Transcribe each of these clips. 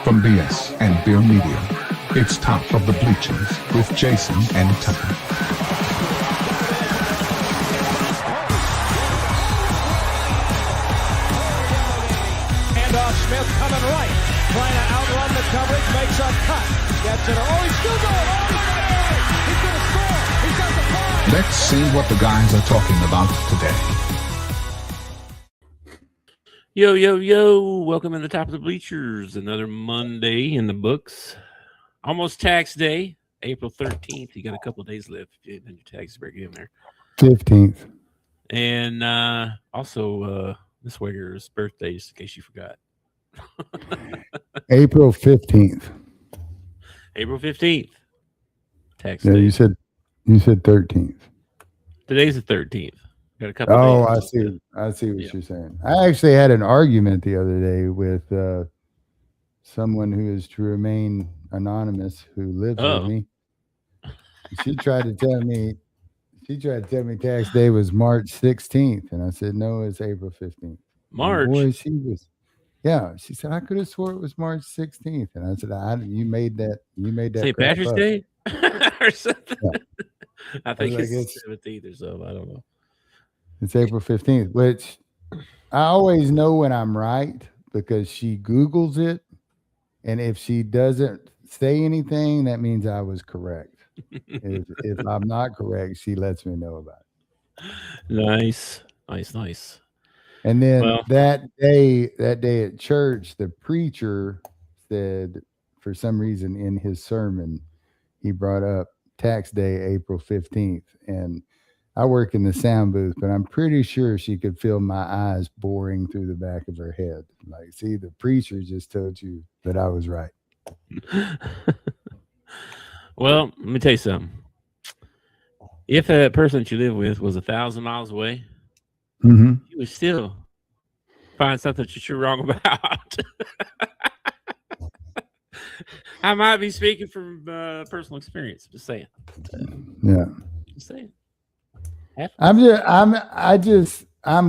From BS and Beer Media, it's Top of the Bleachers with Jason and Tucker. Handoff, Smith coming right, trying to outrun the coverage, makes a cut, gets it. Oh, he's still going. Oh, he's going to score. He's got the ball. Let's see what the guys are talking about today. Yo, yo, yo. Welcome to the Top of the Bleachers. Another Monday in the books. Almost tax day, April 13th. You got a couple of days left. Then your taxes better get in there. 15th. And also, Miss Wager's birthday, just in case you forgot. April 15th. April 15th. Tax Yeah, day. you said 13th. Today's the 13th. Got a couple of days. I see what you're saying. I actually had an argument the other day with someone who is to remain anonymous who lives with me. She tried to tell me tax day was March 16th, and I said no, it's April 15th. March. Boy, she said I could have swore it was March 16th, and I said you made that St. Patrick's up. Day or something. Yeah. I think I was it's 17th or so. I don't know. It's April 15th, which I always know when I'm right because she Googles it. And if she doesn't say anything, that means I was correct. if I'm not correct, she lets me know about it. Nice. And then that day at church, the preacher said, for some reason in his sermon, he brought up tax day, April 15th. And I work in the sound booth, but I'm pretty sure she could feel my eyes boring through the back of her head. Like, see, the preacher just told you that I was right. Well, let me tell you something. If that person that you live with was 1,000 miles away, you would still find something that you're wrong about. I might be speaking from personal experience. Just saying. Yeah. Just saying. I'm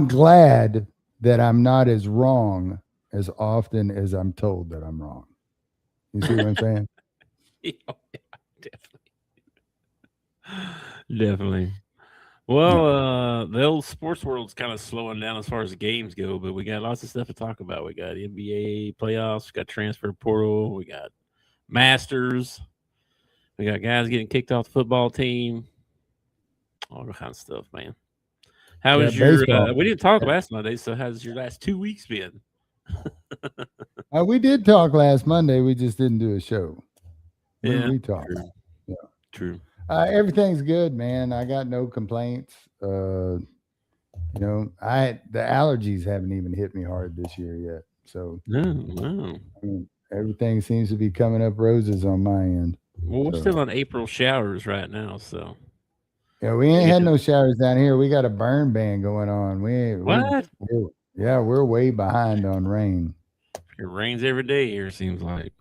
glad that I'm not as wrong as often as I'm told that I'm wrong. You see what I'm saying? Yeah, definitely. Well, the old sports world's kind of slowing down as far as the games go, but we got lots of stuff to talk about. We got NBA playoffs, we got transfer portal, we got Masters, we got guys getting kicked off the football team. All kind of stuff, man. How was your? We didn't talk last Monday, so how's your last 2 weeks been? We did talk last Monday. We just didn't do a show. We talked. True. Everything's good, man. I got no complaints. The allergies haven't even hit me hard this year yet. So no. I mean, everything seems to be coming up roses on my end. Well, we're still on April showers right now, so. Yeah, we ain't had no showers down here. We got a burn ban going on. What? We're way behind on rain. It rains every day here, seems like.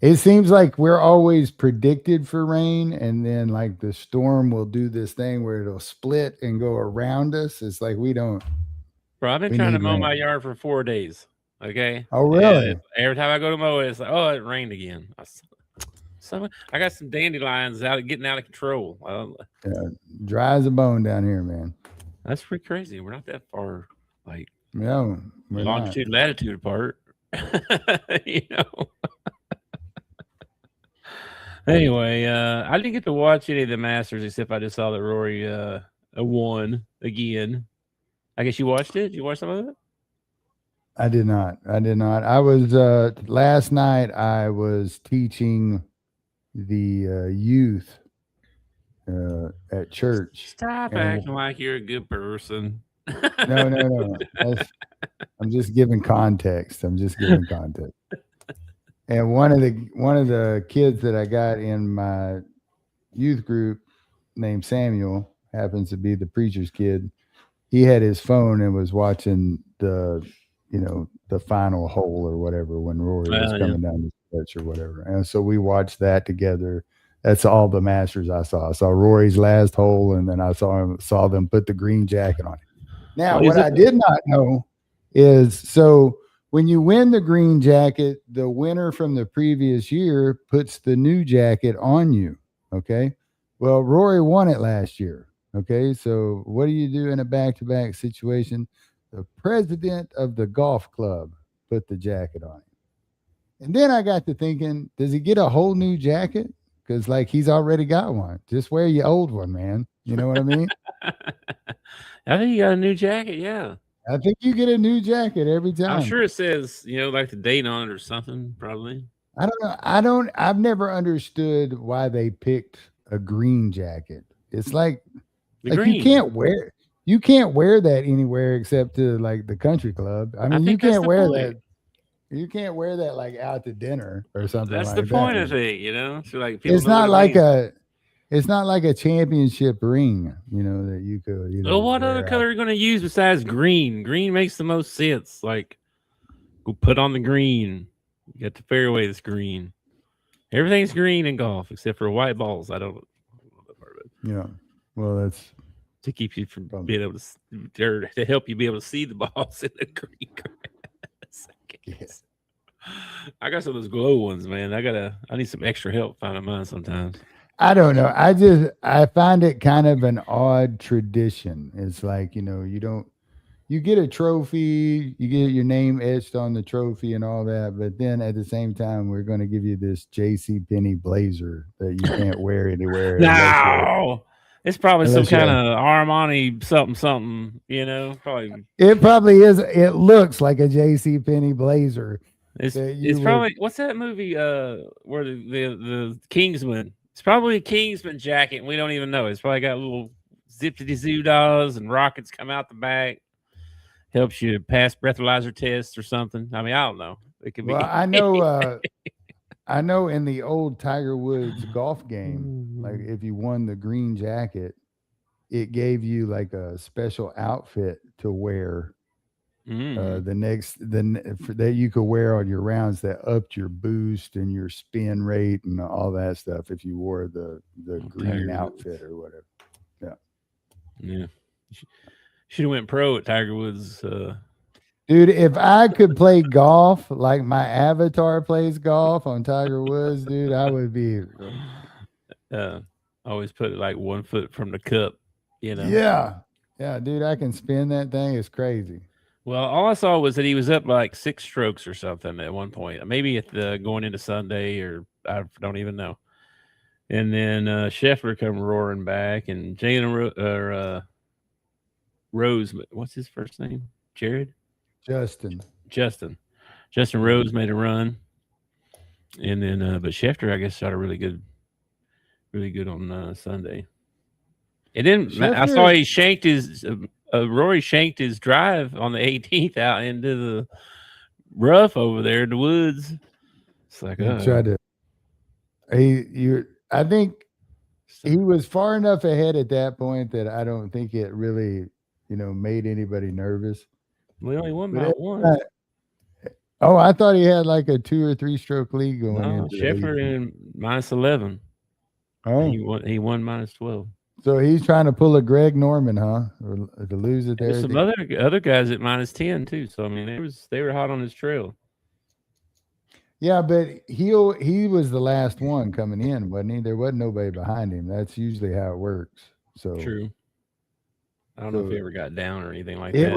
It seems like we're always predicted for rain, and then like the storm will do this thing where it'll split and go around us. It's like we don't. Bro, I've been trying to mow my yard for 4 days. Okay. Oh, really? And every time I go to mow it, it's like, oh, it rained again. So I got some dandelions getting out of control. Dry as a bone down here, man. That's pretty crazy. We're not that far, like, no, longitude, latitude apart. Anyway, I didn't get to watch any of the Masters except I just saw that Rory won again. I guess you watched it. Did you watch some of it? I did not. I was last night. I was teaching the youth at church. Stop acting like you're a good person. No. I'm just giving context. And one of the kids that I got in my youth group named Samuel happens to be the preacher's kid. He had his phone and was watching the final hole or whatever when Rory was coming down the stretch or whatever. And so we watched that together. That's all the Masters I saw. I saw Rory's last hole, and then I saw them put the green jacket on it. Now, what I did not know is, so when you win the green jacket, the winner from the previous year puts the new jacket on you. Okay. Well, Rory won it last year. Okay. So what do you do in a back-to-back situation? The president of the golf club put the jacket on him. And then I got to thinking, does he get a whole new jacket? Because like he's already got one. Just wear your old one, man. You know what I mean? I think you got a new jacket. Yeah. I think you get a new jacket every time. I'm sure it says, like the date on it or something, probably. I don't know. I've never understood why they picked a green jacket. It's like green. you can't wear that anywhere except to like the country club. I mean, you can't wear that. You can't wear that like out to dinner or something. That's like the that. point of it, So like it's not like a championship ring, that you could. Well, what other color are you going to use besides green? Green makes the most sense. Like, go put on the green. You got the fairway that's green. Everything's green in golf except for white balls. I don't know that part of it. Yeah. Well, that's to keep you from being able to help you be able to see the balls in the green grass. Yes. I got some of those glow ones, man. I need some extra help finding mine sometimes. I don't know. I find it kind of an odd tradition. It's like, you get a trophy, you get your name etched on the trophy and all that, but then at the same time, we're going to give you this JCPenney blazer that you can't wear anywhere. No, it's probably some kind of Armani something, probably. It probably is. It looks like a JCPenney blazer. It's probably, what's that movie where the Kingsman? It's probably a Kingsman jacket, and we don't even know. It's probably got little zippity-zoo-dahs and rockets come out the back. Helps you pass breathalyzer tests or something. I mean, I don't know. It could be. Well, I know in the old Tiger Woods golf game, like if you won the green jacket, it gave you like a special outfit to wear that you could wear on your rounds that upped your boost and your spin rate and all that stuff if you wore the green outfit or whatever. Yeah. Should have went pro at Tiger Woods. Dude, if I could play golf like my avatar plays golf on Tiger Woods, dude, I would be. Always put it like 1 foot from the cup, Yeah, dude, I can spin that thing. It's crazy. Well, all I saw was that he was up like 6 strokes or something at one point. Maybe at going into Sunday, or I don't even know. And then Scheffler come roaring back, and Jalen Rose, what's his first name? Jared? Justin Rose made a run. And then but Scheffler, I guess, shot a really good on Sunday. And then I saw he shanked his Rory shanked his drive on the 18th out into the rough over there in the woods. It's like I think he was far enough ahead at that point that I don't think it really made anybody nervous. We only won by one. I thought he had like a 2 or 3 stroke lead going into Scheffler in -11. Oh, he won -12. So he's trying to pull a Greg Norman, huh? Or to lose it there. There's some other guys at -10 too. So I mean, they were hot on his trail. Yeah, but he was the last one coming in, wasn't he? There wasn't nobody behind him. That's usually how it works. So true. I don't know if he ever got down or anything like that. It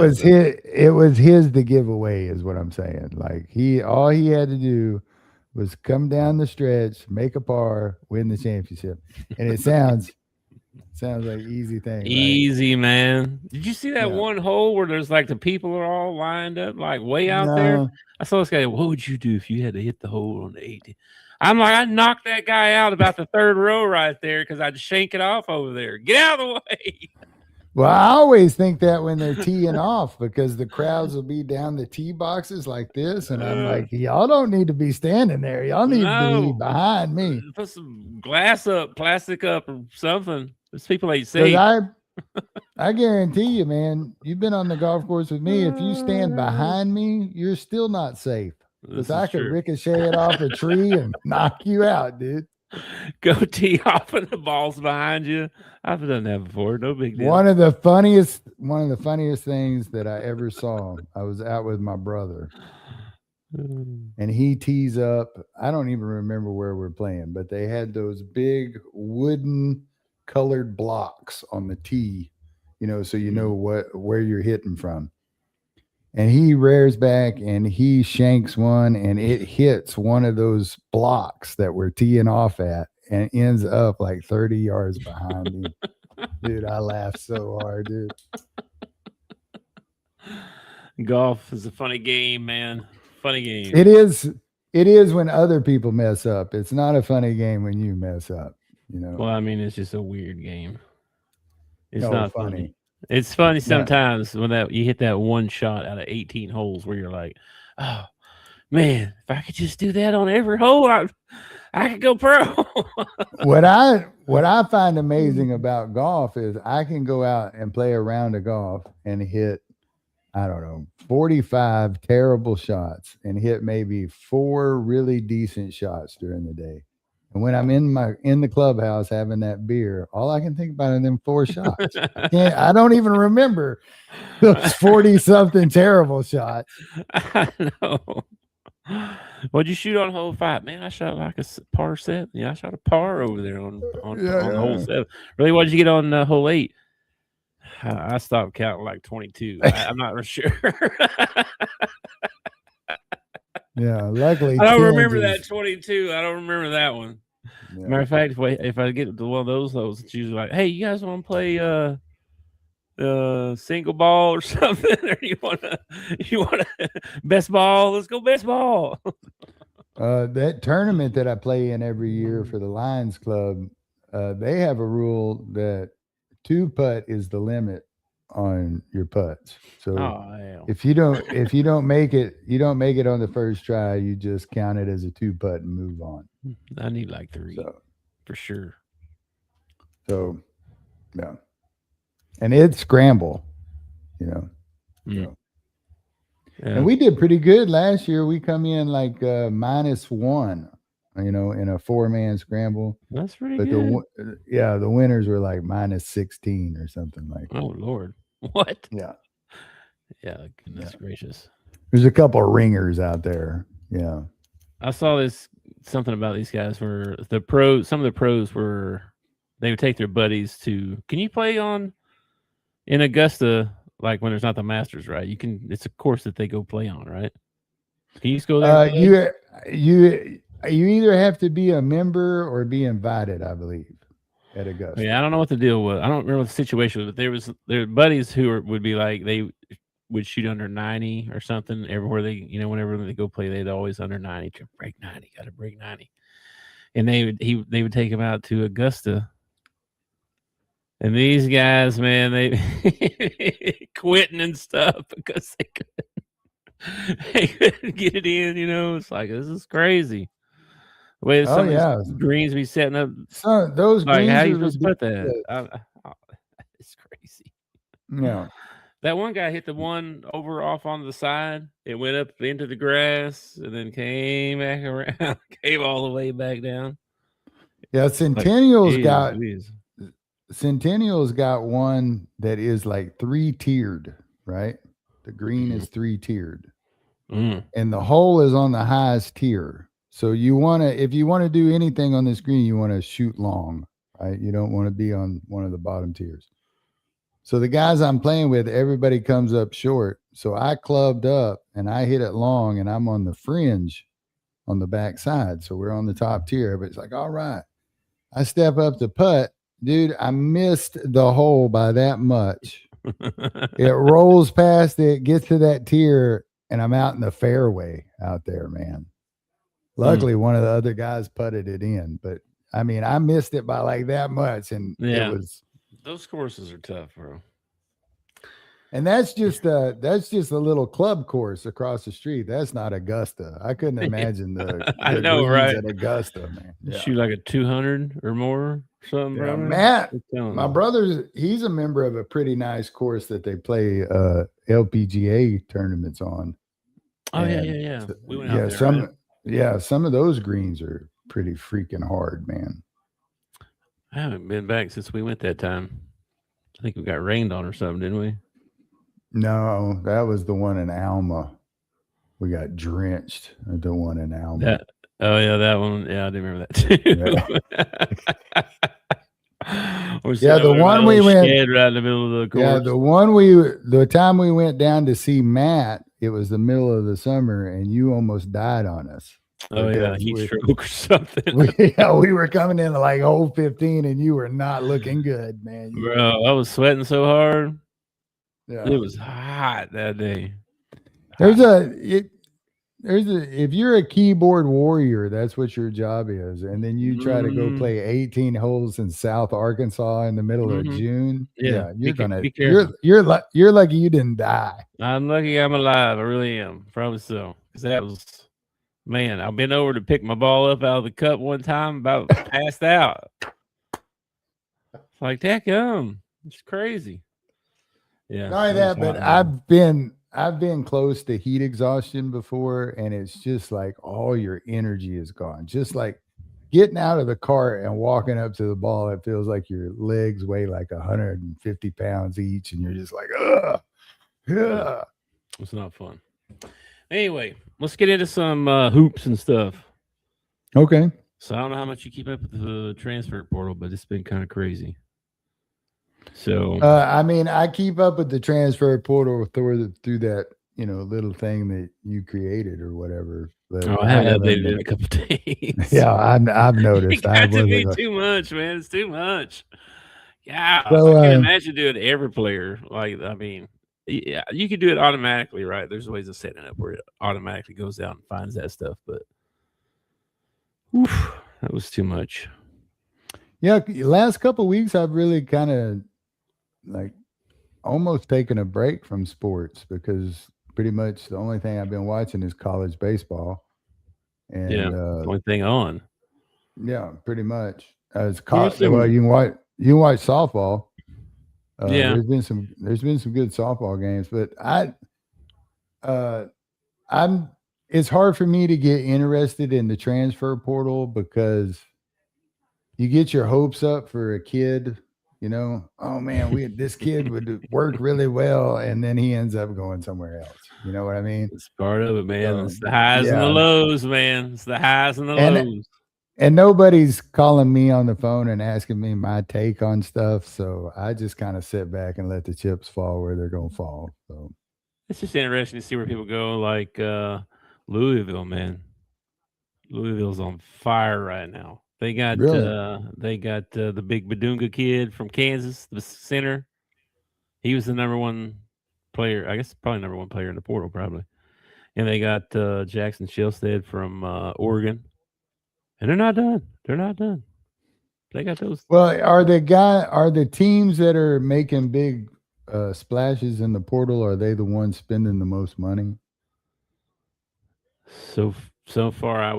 was his to give away, is what I'm saying. Like all he had to do was come down the stretch, make a par, win the championship. And it sounds like easy thing. Easy, right? Man. Did you see that one hole where there's like the people are all lined up like way out there? I saw this guy. What would you do if you had to hit the hole on the 18th? I'm like, I'd knock that guy out about the 3rd row right there because I'd shank it off over there. Get out of the way. Well, I always think that when they're teeing off, because the crowds will be down the tee boxes like this, and I'm like, y'all don't need to be standing there. Y'all need to be behind me. Put some glass up, plastic up, or something. Those people ain't safe. I guarantee you, man, you've been on the golf course with me. If you stand behind me, you're still not safe. Because I could ricochet it off a tree and knock you out, dude. Go tee off and the ball's behind you. I've done that before. No big deal. One of the funniest things that I ever saw. I was out with my brother, and he tees up. I don't even remember where we're playing, but they had those big wooden colored blocks on the tee, so you know where you're hitting from. And he rears back and he shanks one, and it hits one of those blocks that we're teeing off at and ends up like 30 yards behind me. Dude, I laughed so hard, dude. Golf is a funny game, man. Funny game. It is. It is when other people mess up. It's not a funny game when you mess up. Well, I mean, it's just a weird game. It's not funny. It's funny sometimes when you hit that one shot out of 18 holes where you're like, oh man, if I could just do that on every hole, I could go pro. What I find amazing about golf is I can go out and play a round of golf and hit, I don't know, 45 terrible shots and hit maybe 4 really decent shots during the day. And when I'm in the clubhouse having that beer, all I can think about are them 4 shots. I don't even remember those 40-something terrible shots. I know. What'd you shoot on hole 5? Man, I shot like a par 7. Yeah, I shot a par over there on hole 7. Really, what'd you get on hole 8? I stopped counting like 22. I'm not sure. Yeah, luckily. I don't remember that 22. I don't remember that one. Yeah. Matter of fact, if I get to one of those, it's usually like, hey, you guys want to play single ball or something? Or you want to best ball? Let's go best ball. That tournament that I play in every year for the Lions Club, they have a rule that 2 putt is the limit on your putts. So if you don't make it, on the first try, you just count it as a 2 putt and move on. I need like 3 for sure. So yeah. And it's scramble, So. Yeah. And we did pretty good last year. We come in like -1, in a 4-man scramble. That's pretty good. The winners were like -16 or something like that. Oh Lord. What? Yeah. Yeah, goodness gracious. There's a couple of ringers out there. Yeah. I saw something about these guys where the pros, some of the pros they would take their buddies to, can you play in Augusta, like when there's not the Masters, right? It's a course that they go play on, right? Can you just go there? You either have to be a member or be invited, I believe, at Augusta. Yeah, I don't know what the deal was. I don't remember what the situation was, but there were buddies who would be like, they would shoot under 90 or something everywhere they, whenever they go play, they'd always under 90 to break 90, got to break 90. And they would take them out to Augusta. And these guys, man, they quitting and stuff because they couldn't get it in, It's like, this is crazy. The way some of these greens be setting up. So those like, greens, how you supposed to put that? It's crazy. Yeah. That one guy hit the one off onto the side. It went up into the grass and then came back around, came all the way back down. Yeah, Centennial's got one that is like 3-tiered, right? The green is 3-tiered. And the hole is on the highest tier. So if you want to do anything on this green, you want to shoot long, right? You don't want to be on one of the bottom tiers. So the guys I'm playing with, everybody comes up short. So I clubbed up and I hit it long, and I'm on the fringe on the back side. So we're on the top tier. But it's like, all right. I step up to putt. Dude, I missed the hole by that much. It rolls past it, gets to that tier, and I'm out in the fairway out there, man. Luckily, one of the other guys putted it in. But, I mean, I missed it by like that much. And it was... Those courses are tough, bro. And that's just a little club course across the street. That's not Augusta. I couldn't imagine the I know, right? At Augusta, man. Yeah. Shoot like a 200 or more, something. Yeah, Matt, my brother, he's a member of a pretty nice course that they play LPGA tournaments on. Oh, and yeah. We went out there. Some of those greens are pretty freaking hard, man. I haven't been back since we went that time. I think we got rained on or something, didn't we? No, that was the one in Alma. We got drenched at the one in Alma. That one. Yeah, I do remember that too. Yeah, the one we went right in the middle of the course. Yeah, the time we went down to see Matt, it was the middle of the summer, and you almost died on us. Oh yeah, heat stroke or something. We were coming in like hole 15, and you were not looking good, man. Bro, I was sweating so hard. Yeah, it was hot that day. If you're a keyboard warrior, that's what your job is, and then you try to go play 18 holes in South Arkansas in the middle of June. Yeah, you're lucky you didn't die. I'm lucky I'm alive. I really am. Probably so. Because that was, man, I've been over to pick my ball up out of the cup one time, about passed out. It's like, dadgum, it's crazy. Yeah. Not only that, but I've been close to heat exhaustion before, and it's just like all your energy is gone. Just like getting out of the car and walking up to the ball, it feels like your legs weigh like 150 pounds each, and you're just like, ugh. Yeah. It's not fun. Anyway, let's get into some hoops and stuff. Okay. So I don't know how much you keep up with the transfer portal, but it's been kind of crazy. So I mean, I keep up with the transfer portal through that, little thing that you created or whatever. But I have updated in a couple days. Yeah, I've noticed. It got to be too much, man. It's too much. Yeah, so, I can't imagine doing every player. Like, I mean, yeah, you can do it automatically, right? There's ways of setting it up where it automatically goes out and finds that stuff, but that was too much. Yeah, last couple of weeks I've really kind of like almost taken a break from sports because pretty much the only thing I've been watching is college baseball. And only thing on. Yeah, pretty much. Well, you can watch softball. There's been some good softball games, but it's hard for me to get interested in the transfer portal because you get your hopes up for a kid, oh man, this kid would work really well, and then he ends up going somewhere else. You know what I mean? It's part of it, man. It's the highs and the lows, man. It's the highs and the lows. And nobody's calling me on the phone and asking me my take on stuff, so I just kind of sit back and let the chips fall where they're going to fall. So it's just interesting to see where people go. Like Louisville, man. Louisville's on fire right now. They got the big Badunga kid from Kansas, the center. He was the number one player. I guess probably number one player in the portal, probably. And they got Jackson Shellstead from Oregon. And they're not done. They got those. Well, are the teams that are making big splashes in the portal, are they the ones spending the most money? So far, I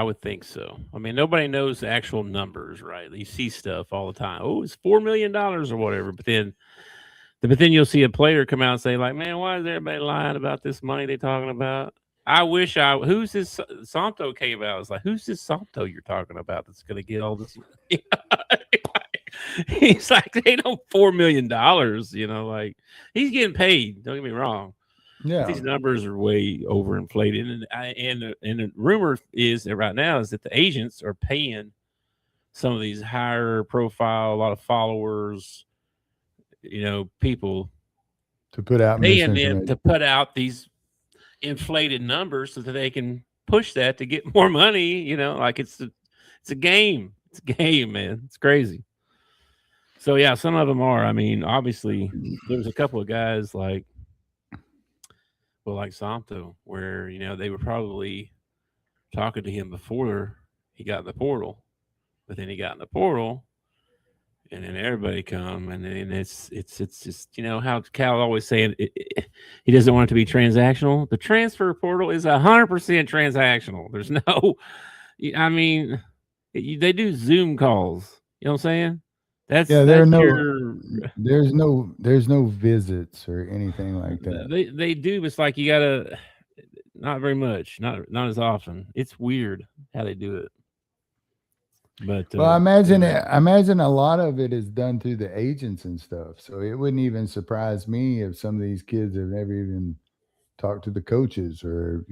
would think so. I mean, nobody knows the actual numbers, right? You see stuff all the time. Oh, it's $4 million or whatever. But then you'll see a player come out and say, like, man, why is everybody lying about this money they're talking about? Who's this? Santo came out. I was like, who's this Santo you're talking about that's going to get all this money? He's like, they know $4 million, like he's getting paid. Don't get me wrong. Yeah, these numbers are way overinflated, and the rumor is that right now is that the agents are paying some of these higher profile, a lot of followers, people to put out paying them to put out these inflated numbers so that they can push that to get more money. Like it's a game. It's a game, man. It's crazy. So yeah, some of them are. I mean, obviously, there's a couple of guys like Santo, where they were probably talking to him before he got in the portal, but then he got in the portal, and then everybody come, and then it's just how Cal always saying he doesn't want it to be transactional. The transfer portal is 100% transactional. There's no, I mean, they do Zoom calls. You know what I'm saying? There's no visits or anything like that. They do. It's like you gotta, not very much, not as often. It's weird how they do it. But I imagine a lot of it is done through the agents and stuff. So it wouldn't even surprise me if some of these kids have never even talk to the coaches or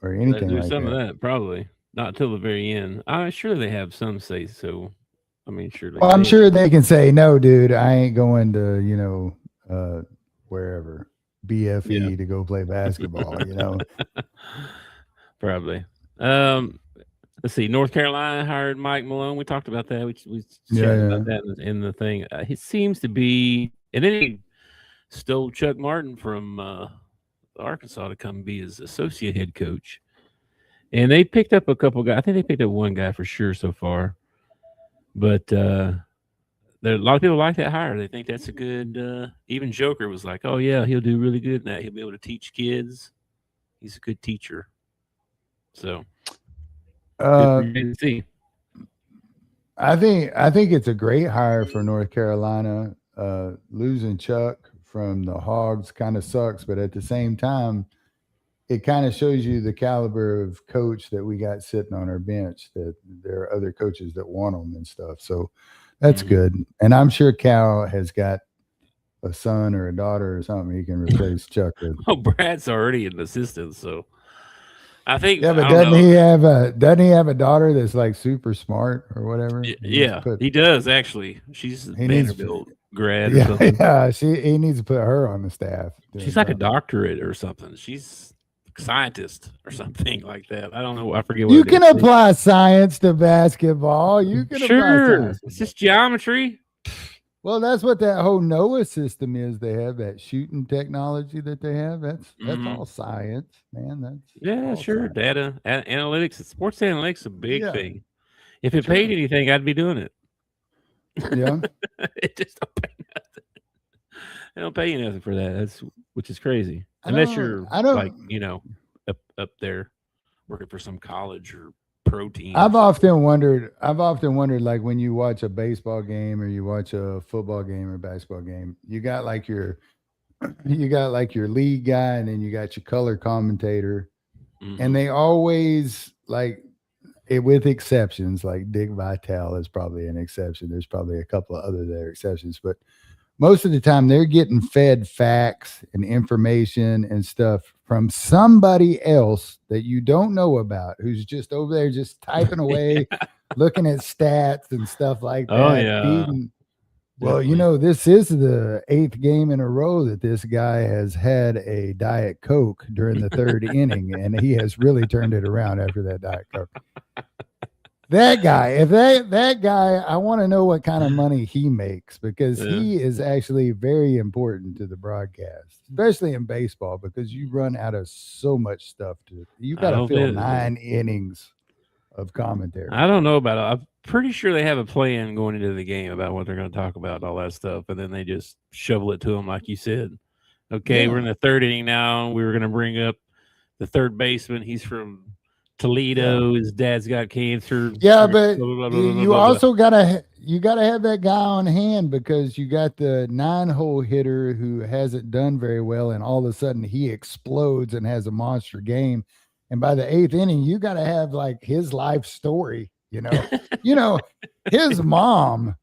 or They anything do like some that. of that, probably. Not till the very end. I'm sure they have some say so. I mean, surely. Well, I'm sure they can say, no, dude, I ain't going to, wherever, BFE to go play basketball, Probably. Let's see. North Carolina hired Mike Malone. We talked about that. We chatted about that in the thing. He seems to be, and then he stole Chuck Martin from Arkansas to come be his associate head coach. And they picked up a couple guys. I think they picked up one guy for sure so far. But there a lot of people like that hire. They think that's a good. Even Joker was like, "Oh yeah, he'll do really good in that. He'll be able to teach kids. He's a good teacher." So, good to see. I think it's a great hire for North Carolina. Losing Chuck from the Hogs kind of sucks, but at the same time, it kind of shows you the caliber of coach that we got sitting on our bench, that there are other coaches that want them and stuff. So that's good. And I'm sure Cal has got a son or a daughter or something he can replace Chuck with. Oh, Brad's already an assistant, so I think. Yeah, but doesn't he have a daughter that's like super smart or whatever? Yeah, he does actually. She's Vanderbilt grad. Yeah, or something. Yeah. He needs to put her on the staff. She's like a doctorate or something. She's a scientist or something like that. I don't know. I forget what you can apply science to basketball. You can sure. It's just geometry. Well, that's what that whole NOAA system is. They have that shooting technology that they have. That's all science, man. That's sure. Science. Data, analytics, sports analytics, a big thing. If it paid anything, I'd be doing it. Yeah, it just don't pay nothing. They don't pay you nothing for that. Which is crazy. Unless you're like up there working for some college or pro team. I've often wondered, like when you watch a baseball game or you watch a football game or basketball game, you got like your lead guy and then you got your color commentator, and they always like it, with exceptions. Like Dick Vitale is probably an exception. There's probably a couple of other there exceptions, but most of the time they're getting fed facts and information and stuff from somebody else that you don't know about, who's just over there just typing away, looking at stats and stuff like that. Oh, yeah. Well, this is the 8th game in a row that this guy has had a Diet Coke during the 3rd inning, and he has really turned it around after that Diet Coke. That guy, if that guy, I want to know what kind of money he makes, because he is actually very important to the broadcast, especially in baseball, because you run out of so much stuff you got to fill 9 innings of commentary. I don't know about it. I'm pretty sure they have a plan going into the game about what they're going to talk about and all that stuff, and then they just shovel it to them like you said. Okay, we're in the 3rd inning now. We were going to bring up the 3rd baseman. He's from Toledo. His dad's got cancer. Yeah, but you also gotta have that guy on hand, because you got the 9-hole hitter who hasn't done very well, and all of a sudden he explodes and has a monster game. And by the 8th inning, you got to have like his life story. His mom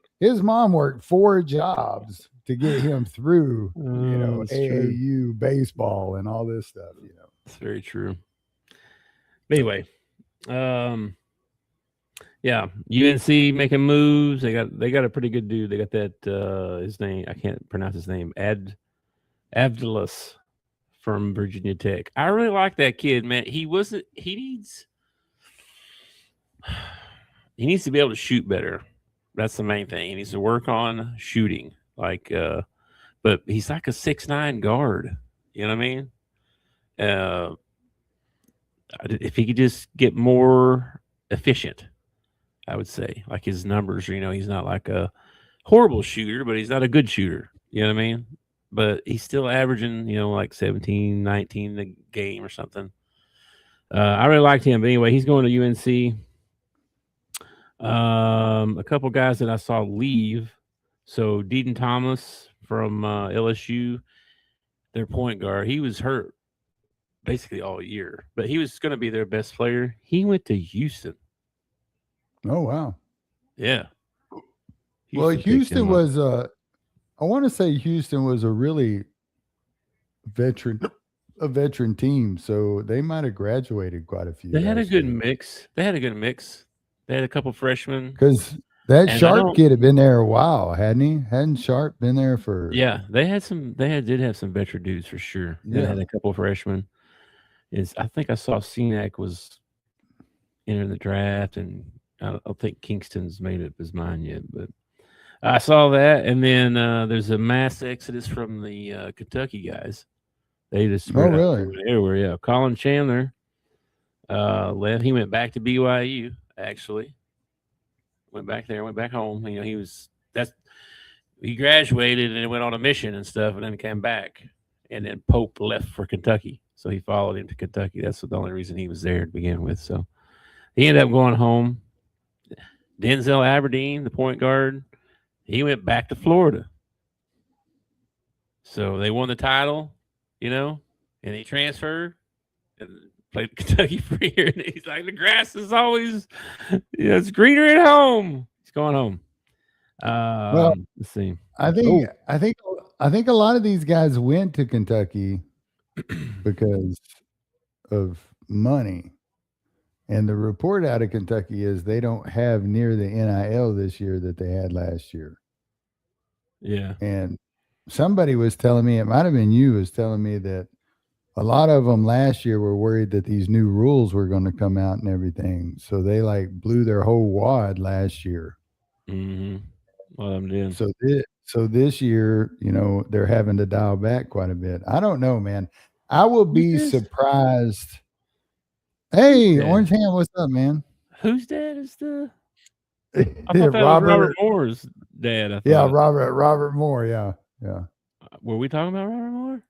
worked 4 jobs to get him through. AAU baseball and all this stuff. It's very true. But anyway, UNC making moves. They got a pretty good dude. They got that his name, I can't pronounce his name, Avdilas from Virginia Tech. I really like that kid, man. He needs to be able to shoot better. That's the main thing. He needs to work on shooting. But he's like a 6'9" guard. You know what I mean? If he could just get more efficient, I would say. Like his numbers, he's not like a horrible shooter, but he's not a good shooter. You know what I mean? But he's still averaging, like 17, 19 a game or something. I really liked him. But anyway, he's going to UNC. A couple guys that I saw leave. So Deaton Thomas from LSU, their point guard, he was hurt basically all year, but he was going to be their best player. He went to Houston. Oh, wow. Yeah. Houston was I want to say Houston was a really veteran a veteran team, so they might have graduated quite a few. They had a last good year. mix. They had a couple freshmen. Because that And Sharp kid had been there a while, hadn't he? Hadn't Sharp been there for? Yeah, they did have some veteran dudes for sure. They Yeah. had a couple freshmen. I think I saw Cenac was entering the draft, and I don't think Kingston's made up his mind yet, but I saw that. And then there's a mass exodus from the Kentucky guys. They just spread out really? everywhere. Yeah, Colin Chandler left. He went back to BYU. Actually, went back home. You know, he graduated and went on a mission and stuff, and then came back. And then Pope left for Kentucky, so he followed him to Kentucky. That's the only reason he was there to begin with. So he ended up going home. Denzel Aberdeen, the point guard, he went back to Florida. So they won the title, you know, and he transferred and played Kentucky for a year. And he's like, the grass is always, it's greener at home. He's going home. Let's see. I think a lot of these guys went to Kentucky because of money. And the report out of Kentucky is they don't have near the NIL this year that they had last year. Yeah. And somebody was telling me, it might have been you, was telling me that a lot of them last year were worried that these new rules were going to come out and everything. So they like blew their whole wad last year. Mm-hmm. Well, I'm doing. So this year, you know, they're having to dial back quite a bit. I don't know, man. I will be surprised. Hey, Orange Ham, what's up, man? Whose dad is the? I thought that was Robert Moore's dad. I thought. Yeah, Robert Moore. Yeah. Were we talking about Robert Moore?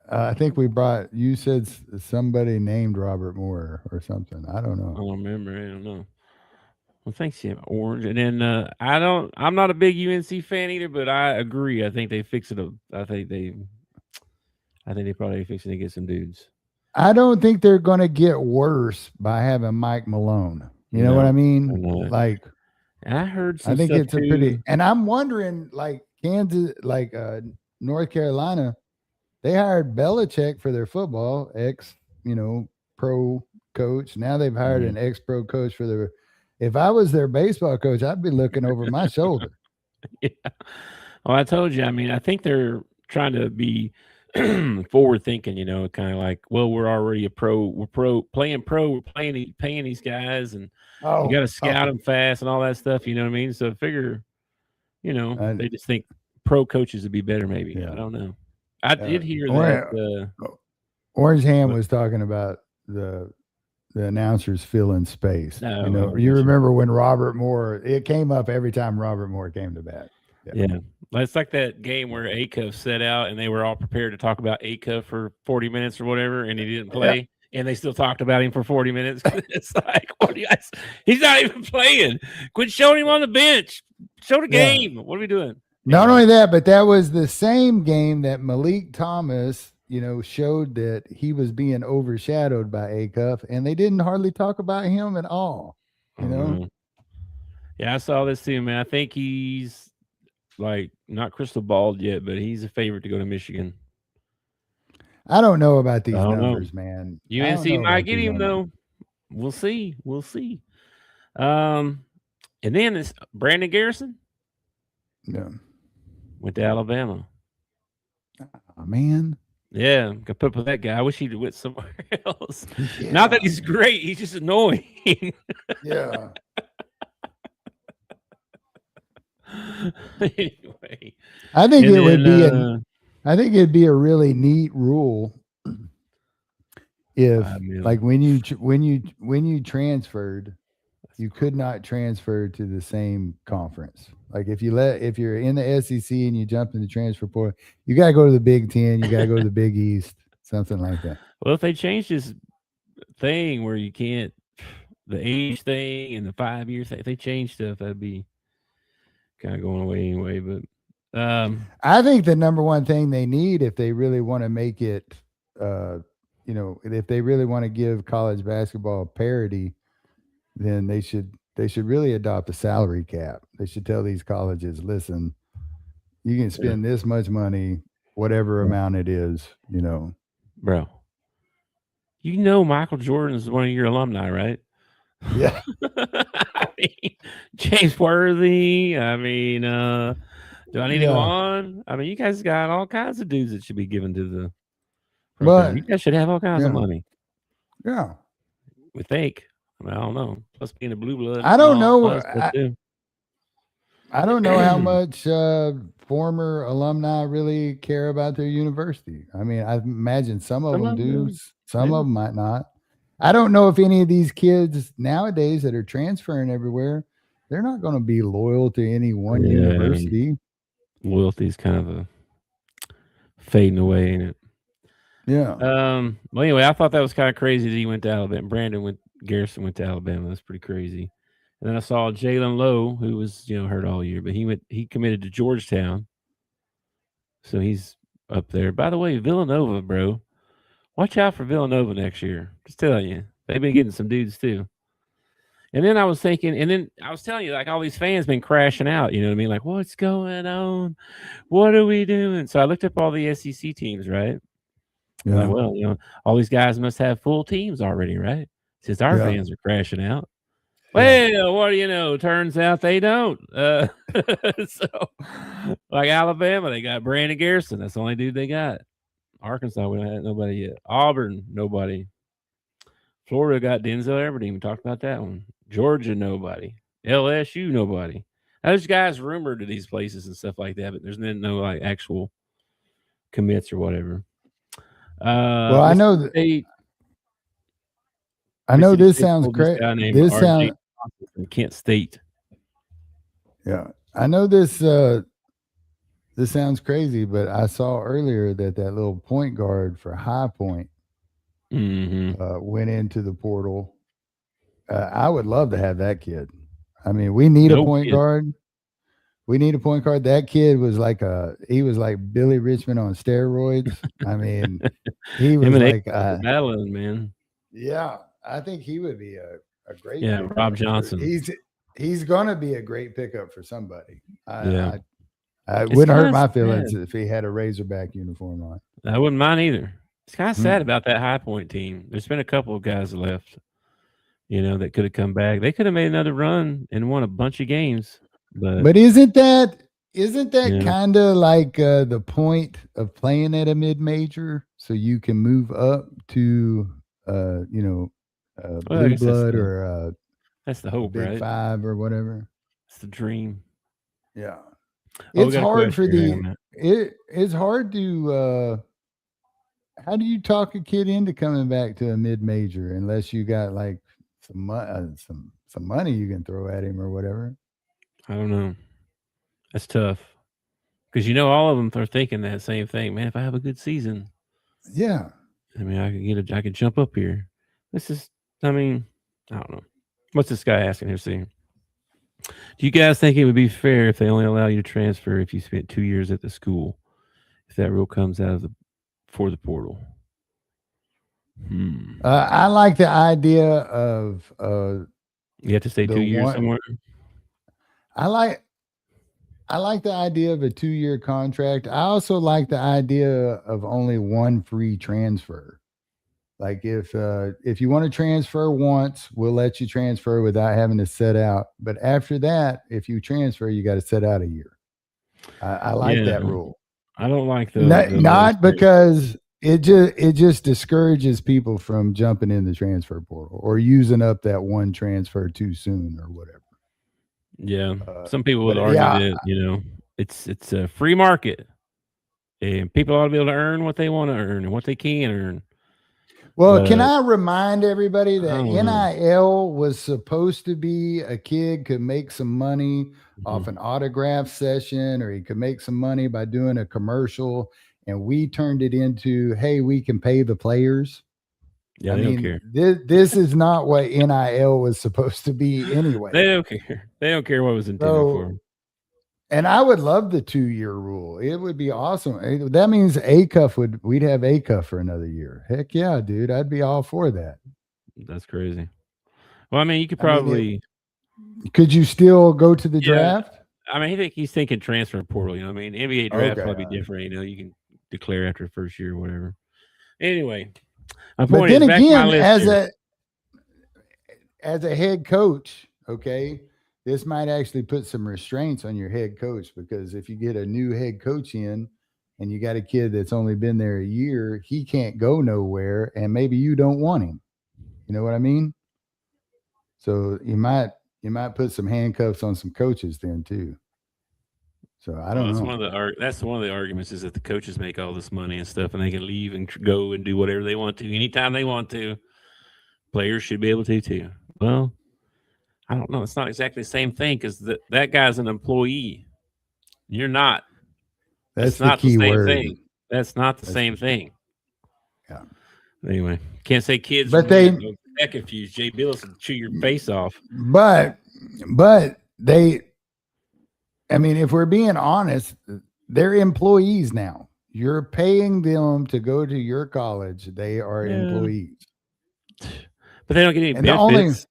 I think you said somebody named Robert Moore or something. I don't know. I don't remember. I don't know. Well, thanks, Jim. Orange. And then I'm not a big UNC fan either, but I agree. I think they fix it. I think they probably fixing to get some dudes. I don't think they're going to get worse by having Mike Malone. You know what I mean? Like, I heard some I think stuff it's a pretty, and I'm wondering, like Kansas, like North Carolina, they hired Belichick for their football pro coach. Now they've hired an ex-pro coach for their. If I was their baseball coach, I'd be looking over my shoulder. Yeah. Well, I told you. I mean, I think they're trying to be forward thinking, you know, kind of like, well, we're already a pro. We're paying these guys, and you got to scout them fast and all that stuff. You know what I mean? So figure, you know, they just think pro coaches would be better. Maybe I don't know. I did hear that. Orange Ham was talking about the announcers filling space. No, you know, you remember when Robert Moore? It came up every time Robert Moore came to bat. Yeah. It's like that game where Acuff set out and they were all prepared to talk about Acuff for 40 minutes or whatever, and he didn't play, and they still talked about him for 40 minutes. It's like, what do you guys? He's not even playing. Quit showing him on the bench. Show the game. What are we doing? Not only that, but that was the same game that Malik Thomas, you know, showed that he was being overshadowed by Acuff, and they didn't hardly talk about him at all. You know? Yeah, I saw this too, man. I think he's like not crystal balled yet, but he's a favorite to go to Michigan. I don't know about these numbers, man. UNC might get him though. We'll see. And then this Brandon Garrison. Yeah. Went to Alabama. Oh, man. Yeah, got put up with that guy. I wish he'd went somewhere else. Yeah. Not that he's great, he's just annoying. Yeah. Anyway, I think it'd be a really neat rule if, like, when you transferred, you could not transfer to the same conference. Like if you're in the SEC and you jump in the transfer portal, you got to go to the Big Ten, you got to go to the Big East, something like that. Well, if they change this thing where you can't, the age thing and the 5-year thing, if they change stuff, that'd be kind of going away anyway. But I think the number one thing they need, if they really want to make it, if they really want to give college basketball parity, then they should really adopt a salary cap. They should tell these colleges, listen, you can spend this much money, whatever amount it is, you know. bro. You know Michael Jordan is one of your alumni, right? Yeah. I mean, James Worthy. I mean, do I need to go on? I mean, you guys got all kinds of dudes that should be given to the program. But You guys should have all kinds of yeah. money. Yeah. We think. I mean, I don't know. Plus being a blue blood. I don't know. I don't know how much former alumni really care about their university. I mean, I imagine some of them do. Some of them might not. I don't know if any of these kids nowadays that are transferring everywhere, they're not going to be loyal to any one university. Loyalty is kind of a fading away, ain't it? Yeah. Well, anyway, I thought that was kind of crazy that he went to Alabama. Garrison went to Alabama. That's pretty crazy. And then I saw Jalen Lowe, who was hurt all year, but he committed to Georgetown, so he's up there. By the way, Villanova, bro, watch out for Villanova next year. Just telling you, they've been getting some dudes too. And then I was thinking, and then I was telling you, like all these fans been crashing out. You know what I mean? Like, what's going on? What are we doing? So I looked up all the SEC teams, right? Yeah. Like, well, all these guys must have full teams already, right? Since our fans are crashing out. Well, what do you know? Turns out they don't. So, like Alabama, they got Brandon Garrison. That's the only dude they got. Arkansas, we don't have nobody yet. Auburn, nobody. Florida got Denzel Everdeen. We talked about that one. Georgia, nobody. LSU, nobody. Now, there's guys rumored to these places and stuff like that, but there's no like actual commits or whatever. Well, I know that. I know this sounds crazy. This sounds from Kent State. Yeah, I know this. This sounds crazy, but I saw earlier that little point guard for High Point went into the portal. I would love to have that kid. I mean, we need a point guard. We need a point guard. That kid was like Billy Richmond on steroids. I mean, he was like battling, man. Yeah, I think he would be a great. Yeah, Rob Johnson. He's gonna be a great pickup for somebody. I wouldn't hurt my feelings if he had a Razorback uniform on. I wouldn't mind either. It's kind of sad about that High Point team. There's been a couple of guys left, that could have come back. They could have made another run and won a bunch of games. But isn't that kind of like the point of playing at a mid-major, so you can move up to blue blood or that's the hope, Big right? Five or whatever. It's the dream. Yeah, it's hard for it's hard to. How do you talk a kid into coming back to a mid-major unless you got like some money you can throw at him or whatever? I don't know. That's tough because all of them are thinking that same thing. Man, if I have a good season, I mean, I can jump up here. I don't know. What's this guy asking here? See, do you guys think it would be fair if they only allow you to transfer if you spent 2 years at the school? If that rule comes out for the portal. I like the idea of you have to stay 2 years somewhere. I like the idea of a 2-year contract. I also like the idea of only one free transfer. Like if you want to transfer once, we'll let you transfer without having to set out. But after that, if you transfer, you got to set out a year. I like that rule. I don't like the not because it just discourages people from jumping in the transfer portal or using up that one transfer too soon or whatever. Yeah, some people would argue that it's a free market, and people ought to be able to earn what they want to earn and what they can earn. Well, can I remind everybody that NIL was supposed to be a kid could make some money off an autograph session, or he could make some money by doing a commercial, and we turned it into, hey, we can pay the players. Yeah, they don't care. This is not what NIL was supposed to be anyway. They don't care. They don't care what was intended for. And I would love the 2-year rule. It would be awesome. That means we'd have ACUF for another year. Heck yeah, dude. I'd be all for that. That's crazy. Well, I mean, you could probably. Could you still go to the draft? I mean, he's thinking transfer portal. NBA draft probably different. You can declare after the first year or whatever. Anyway, my But point then is back to my again, list as a head coach, okay, this might actually put some restraints on your head coach, because if you get a new head coach in and you got a kid that's only been there a year, he can't go nowhere, and maybe you don't want him. You know what I mean? So you might put some handcuffs on some coaches then too. So I don't That's know. one of the arguments is that the coaches make all this money and stuff, and they can leave and go and do whatever they want to anytime they want to. Players should be able to too. Well, I don't know. It's not exactly the same thing because that guy's an employee. You're not. That's not the key same word. thing. That's not the same thing. Yeah. Anyway, can't say kids. But get confused. Jay Billis will chew your face off. But they, I mean, if we're being honest, they're employees now. You're paying them to go to your college. They are employees. But they don't get any And benefits.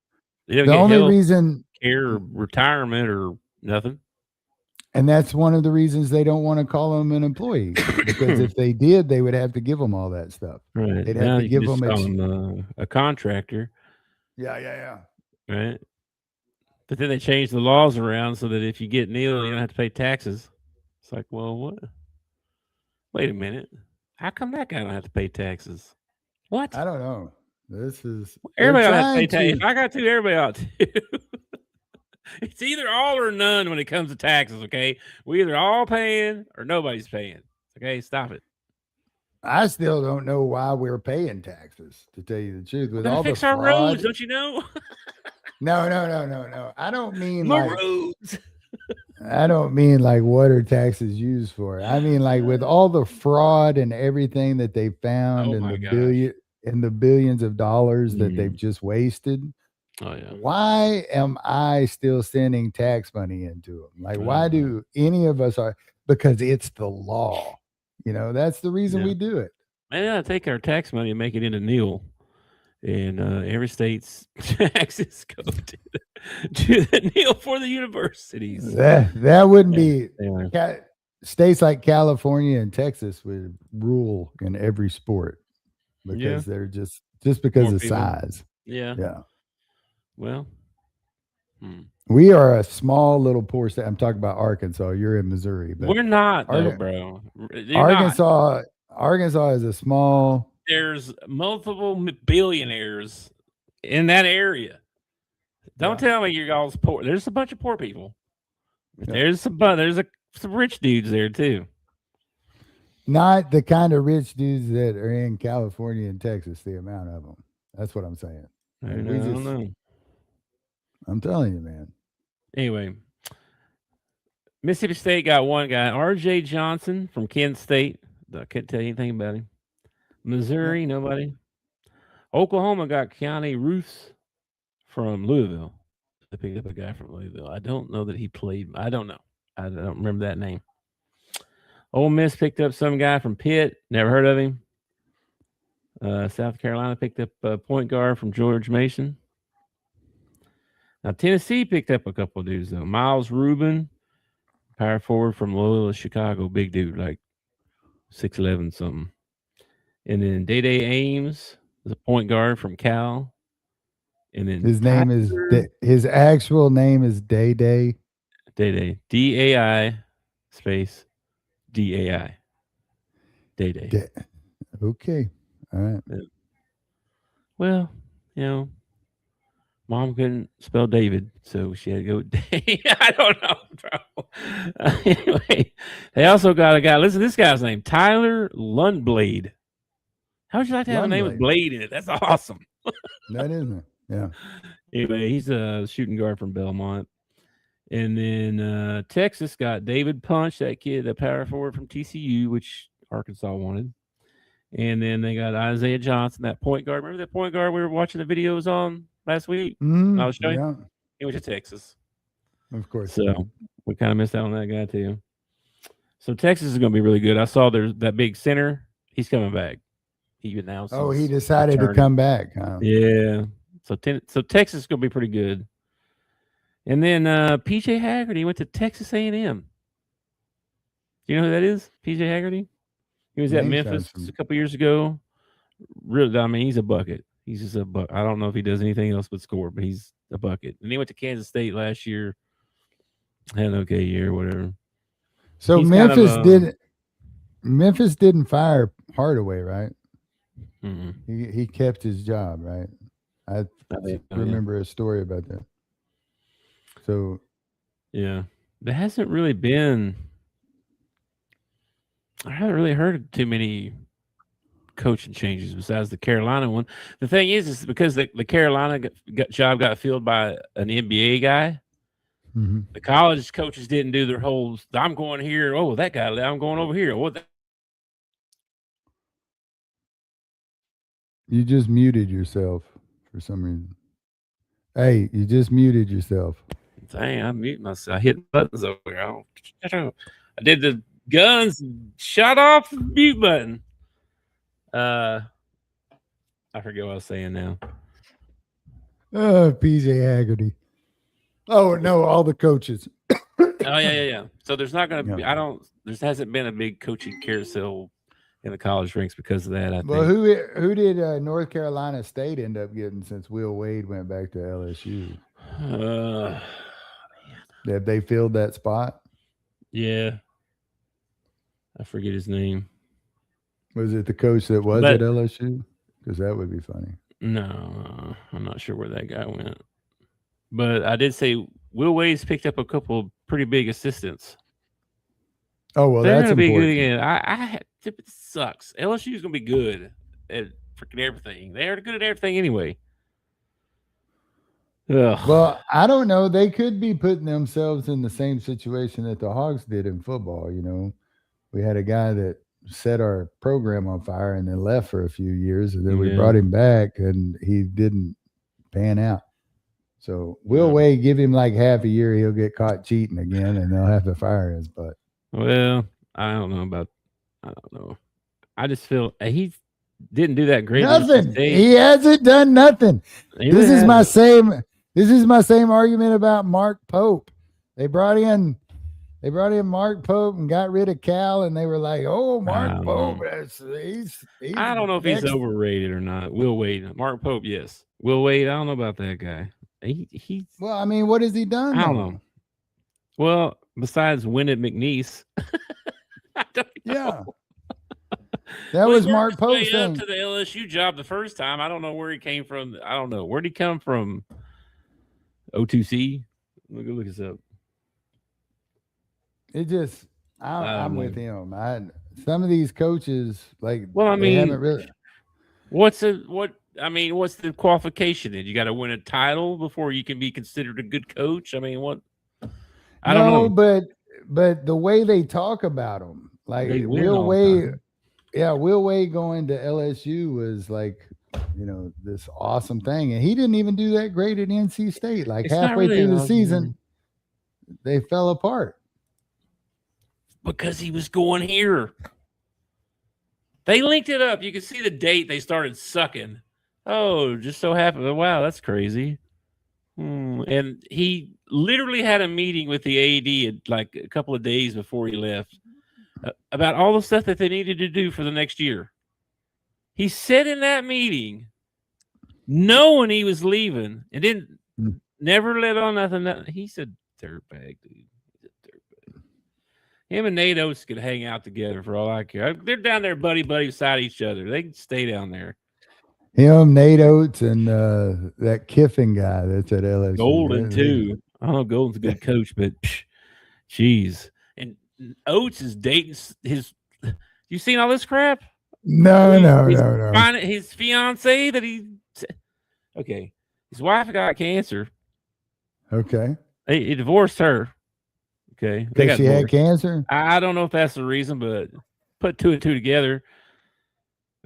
the only reason care or retirement or nothing. And that's one of the reasons they don't want to call them an employee, because if they did, they would have to give them all that stuff. Right. They'd Now have to give them a contractor. Yeah. Right. But then they changed the laws around so that if you get Neil, you don't have to pay taxes. It's like, well, what? Wait a minute. How come that guy don't have to pay taxes? What? I don't know. This is everybody ought to have to pay taxes. If I got to, everybody ought to. It's either all or none when it comes to taxes, okay? We either all paying or nobody's paying. Okay, stop it. I still don't know why we're paying taxes, to tell you the truth. With all fix the our fraud, roads, don't you know? No. I don't mean more like roads. I don't mean like what are taxes used for. I mean like with all the fraud and everything that they found and the billions of dollars that they've just wasted. Oh yeah. Why am I still sending tax money into them? Like, why do any of us are? Because it's the law. You know, that's the reason we do it. Yeah, take our tax money and make it into Neil, and every state's taxes go to the Neil for the universities. That wouldn't be states like California and Texas would rule in every sport because they're just because of size. Yeah. Well, we are a small little poor state. I'm talking about Arkansas. You're in Missouri, but we're not, though, bro. Arkansas is a small. There's multiple billionaires in that area. Don't tell me you're all poor. There's a bunch of poor people. There's some rich dudes there too. Not the kind of rich dudes that are in California and Texas. The amount of them. That's what I'm saying. I don't know. I'm telling you, man. Anyway, Mississippi State got one guy, R.J. Johnson from Kent State. I couldn't tell you anything about him. Missouri, nobody. Oklahoma got Keanu Roofs from Louisville. They picked up a guy from Louisville. I don't know that he played. I don't know. I don't remember that name. Ole Miss picked up some guy from Pitt. Never heard of him. South Carolina picked up a point guard from George Mason. Now, Tennessee picked up a couple of dudes, though. Miles Rubin, power forward from Loyola Chicago. Big dude, like 6'11" something. And then Day Ames is a point guard from Cal. And then his actual name is Day. Day. D-A-I space D-A-I. Day. Okay. All right. Well, Mom couldn't spell David, so she had to go Day. I don't know, bro. Anyway, they also got a guy. Listen to this guy's name, Tyler Lundblade. How would you like to have a name with Blade in it? That's awesome. That isn't it? Yeah. Anyway, he's a shooting guard from Belmont. And then Texas got David Punch, that kid, the power forward from TCU, which Arkansas wanted. And then they got Isaiah Johnson, that point guard. Remember that point guard we were watching the videos on last week? I was showing you. He went to Texas. Of course. So we kind of missed out on that guy too. So Texas is going to be really good. I saw there's that big center. He's coming back. He announced. Oh, he decided to come back. Huh? Yeah. So Texas is going to be pretty good. And then P.J. Haggerty went to Texas A&M. Do you know who that is? P.J. Haggerty? He was at Memphis a couple years ago. Really, I mean, he's a bucket. He's just a bucket. I don't know if he does anything else but score, but he's a bucket. And he went to Kansas State last year. Had an okay year, whatever. So He's Memphis didn't fire Hardaway, right? Mm-mm. He kept his job, right? I remember a story about that. So yeah, there hasn't really been. I haven't really heard too many coaching changes besides the Carolina one. The thing is because the Carolina job got filled by an NBA guy. mm-hmm. The college coaches didn't do their whole. I'm going here. Oh, that guy. I'm going over here. What? You just muted yourself for some reason. Hey, you just muted yourself. Dang, I mute myself. I hit buttons over here. I did the guns, shut off the mute button. I forget what I was saying now. PJ Haggerty. Oh no, all the coaches. Oh yeah. So there's not going to be. There hasn't been a big coaching carousel in the college ranks because of that. I think. Well, who did North Carolina State end up getting since Will Wade went back to LSU? Have they filled that spot? Yeah, I forget his name. Was it the coach that was at LSU? Because that would be funny. No, I'm not sure where that guy went. But I did say Will Wade's picked up a couple pretty big assistants. Oh, well, they're that's going to be important. good again. It sucks. LSU's going to be good at freaking everything. They're good at everything anyway. Ugh. Well, I don't know. They could be putting themselves in the same situation that the Hogs did in football. You know, we had a guy that set our program on fire and then left for a few years, and then we brought him back, and he didn't pan out. So Will Wade, give him like half a year, he'll get caught cheating again, and they'll have to fire his butt. Well, I don't know. I just feel he didn't do that great. Nothing. He hasn't done nothing. This is my same argument about Mark Pope. They brought in Mark Pope and got rid of Cal, and they were like, "Oh, Mark Pope, he's I don't know if he's overrated or not." Will Wade, Mark Pope, yes. Will Wade, I don't know about that guy. He well, I mean, what has he done? I don't know. Well, besides win at McNeese, I don't know. Yeah, that was Mark Pope's thing. Up to the LSU job the first time. I don't know where he came from. I don't know. Where'd he come from? O2C. Look this up. It just, I'm with him. Some of these coaches, like, well, I mean, haven't really. What's the qualification? Then you got to win a title before you can be considered a good coach. I mean, what? I don't know. But the way they talk about him, like Will Wade, Will Wade going to LSU was like, you know, this awesome thing, and he didn't even do that great at NC State. Like halfway through the season, they fell apart because he was going here. They linked it up. You can see the date they started sucking. Oh, just so happened. Wow, that's crazy. And he literally had a meeting with the AD like a couple of days before he left about all the stuff that they needed to do for the next year. He said in that meeting, knowing he was leaving, and didn't never let on nothing. He's a dirtbag, dude. Him and Nate Oates could hang out together for all I care. They're down there buddy beside each other. They can stay down there. Him, Nate Oates, and that Kiffin guy that's at LSU. Golden, too. I don't know if Golden's a good coach, but jeez. And Oates is dating his – you seen all this crap? No. His fiance that he – okay. His wife got cancer. Okay. He divorced her. Okay. Because she had cancer? I don't know if that's the reason, but put two and two together.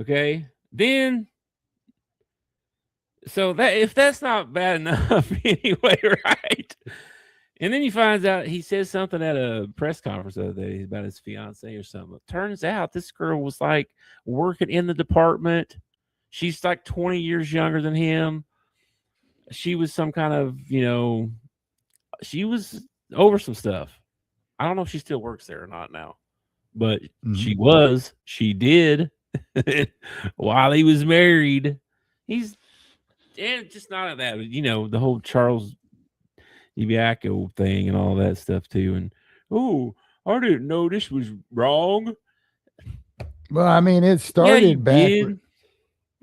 Okay. Then, so that if that's not bad enough anyway, right? And then he finds out he says something at a press conference the other day about his fiance or something. Turns out this girl was like working in the department. She's like 20 years younger than him. She was some kind of, she was over some stuff. I don't know if she still works there or not now, but she did. while he was married. And just not of that, the whole Charles Dibiaco thing and all that stuff too. And I didn't know this was wrong. Well, I mean, it started back.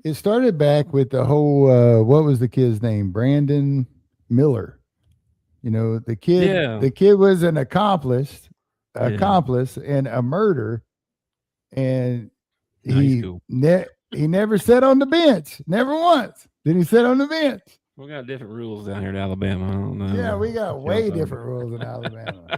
It started back with the whole. What was the kid's name? Brandon Miller. The kid. Yeah. The kid was an accomplice in a murder, and he never sat on the bench. Never once did he sit on the bench. We got different rules down here in Alabama. I don't know. Yeah, we got way different rules in Alabama.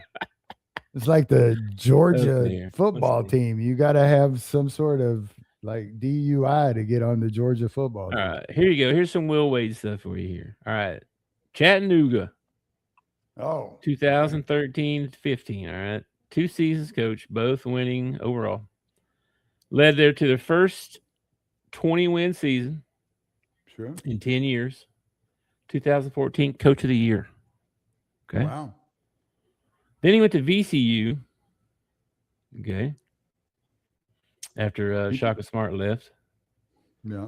It's like the Georgia football team. You got to have some sort of like DUI to get on the Georgia football team. All right, here you go. Here's some Will Wade stuff for you here. All right. Chattanooga. 2013-15. All right. 2 seasons coach, both winning overall. Led there to their first 20-win season in 10 years. 2014 Coach of the Year. Okay. Wow. Then he went to VCU. Okay. After Shaka Smart left. Yeah.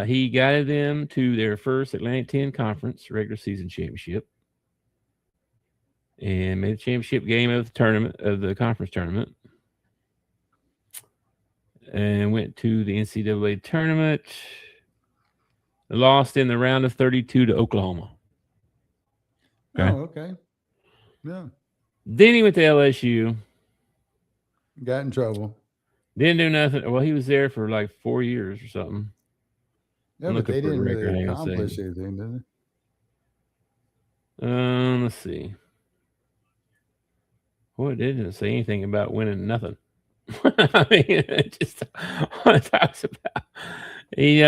He guided them to their first Atlantic 10 Conference regular season championship. And made the championship game of the conference tournament. And went to the NCAA tournament. Lost in the round of 32 to Oklahoma. Okay. Oh, okay. Yeah. Then he went to LSU. Got in trouble. Didn't do nothing. Well, he was there for like 4 years or something. Yeah, but they didn't really accomplish anything, did they? Let's see. Well, it didn't say anything about winning nothing. I mean, it just talks about he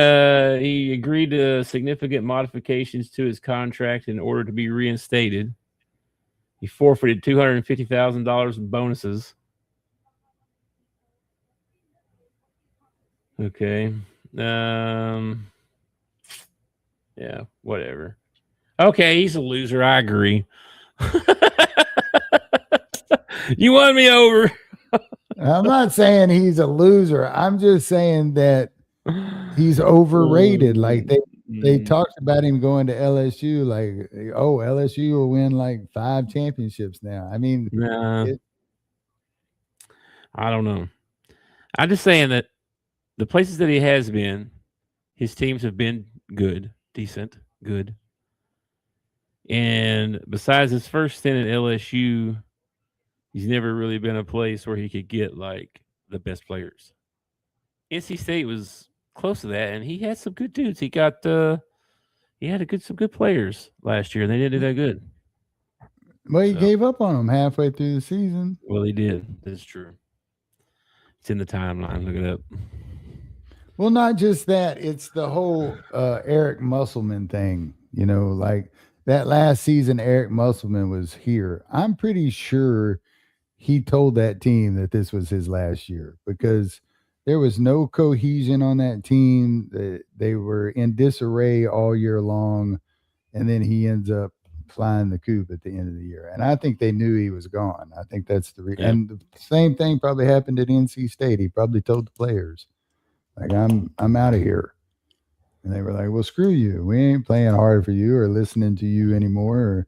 agreed to significant modifications to his contract in order to be reinstated. He forfeited $250,000 in bonuses. Okay. Yeah, whatever. Okay, he's a loser. I agree. You won me over. I'm not saying he's a loser. I'm just saying that he's overrated. Like they talked about him going to LSU. Like, LSU will win like 5 championships now. I mean, I don't know. I'm just saying that the places that he has been, his teams have been good, decent, good. And besides his first stint at LSU, he's never really been a place where he could get like the best players. NC State was close to that, and he had some good dudes. He had some good players last year, and they didn't do that good. Well, he gave up on them halfway through the season. Well, he did. That's true. It's in the timeline. Look it up. Well, not just that. It's the whole Eric Musselman thing. Like that last season, Eric Musselman was here. I'm pretty sure he told that team that this was his last year because there was no cohesion on that team. They were in disarray all year long, and then he ends up flying the coop at the end of the year. And I think they knew he was gone. I think that's the reason. Yeah. And the same thing probably happened at NC State. He probably told the players, like, I'm out of here. And they were like, well, screw you. We ain't playing hard for you or listening to you anymore.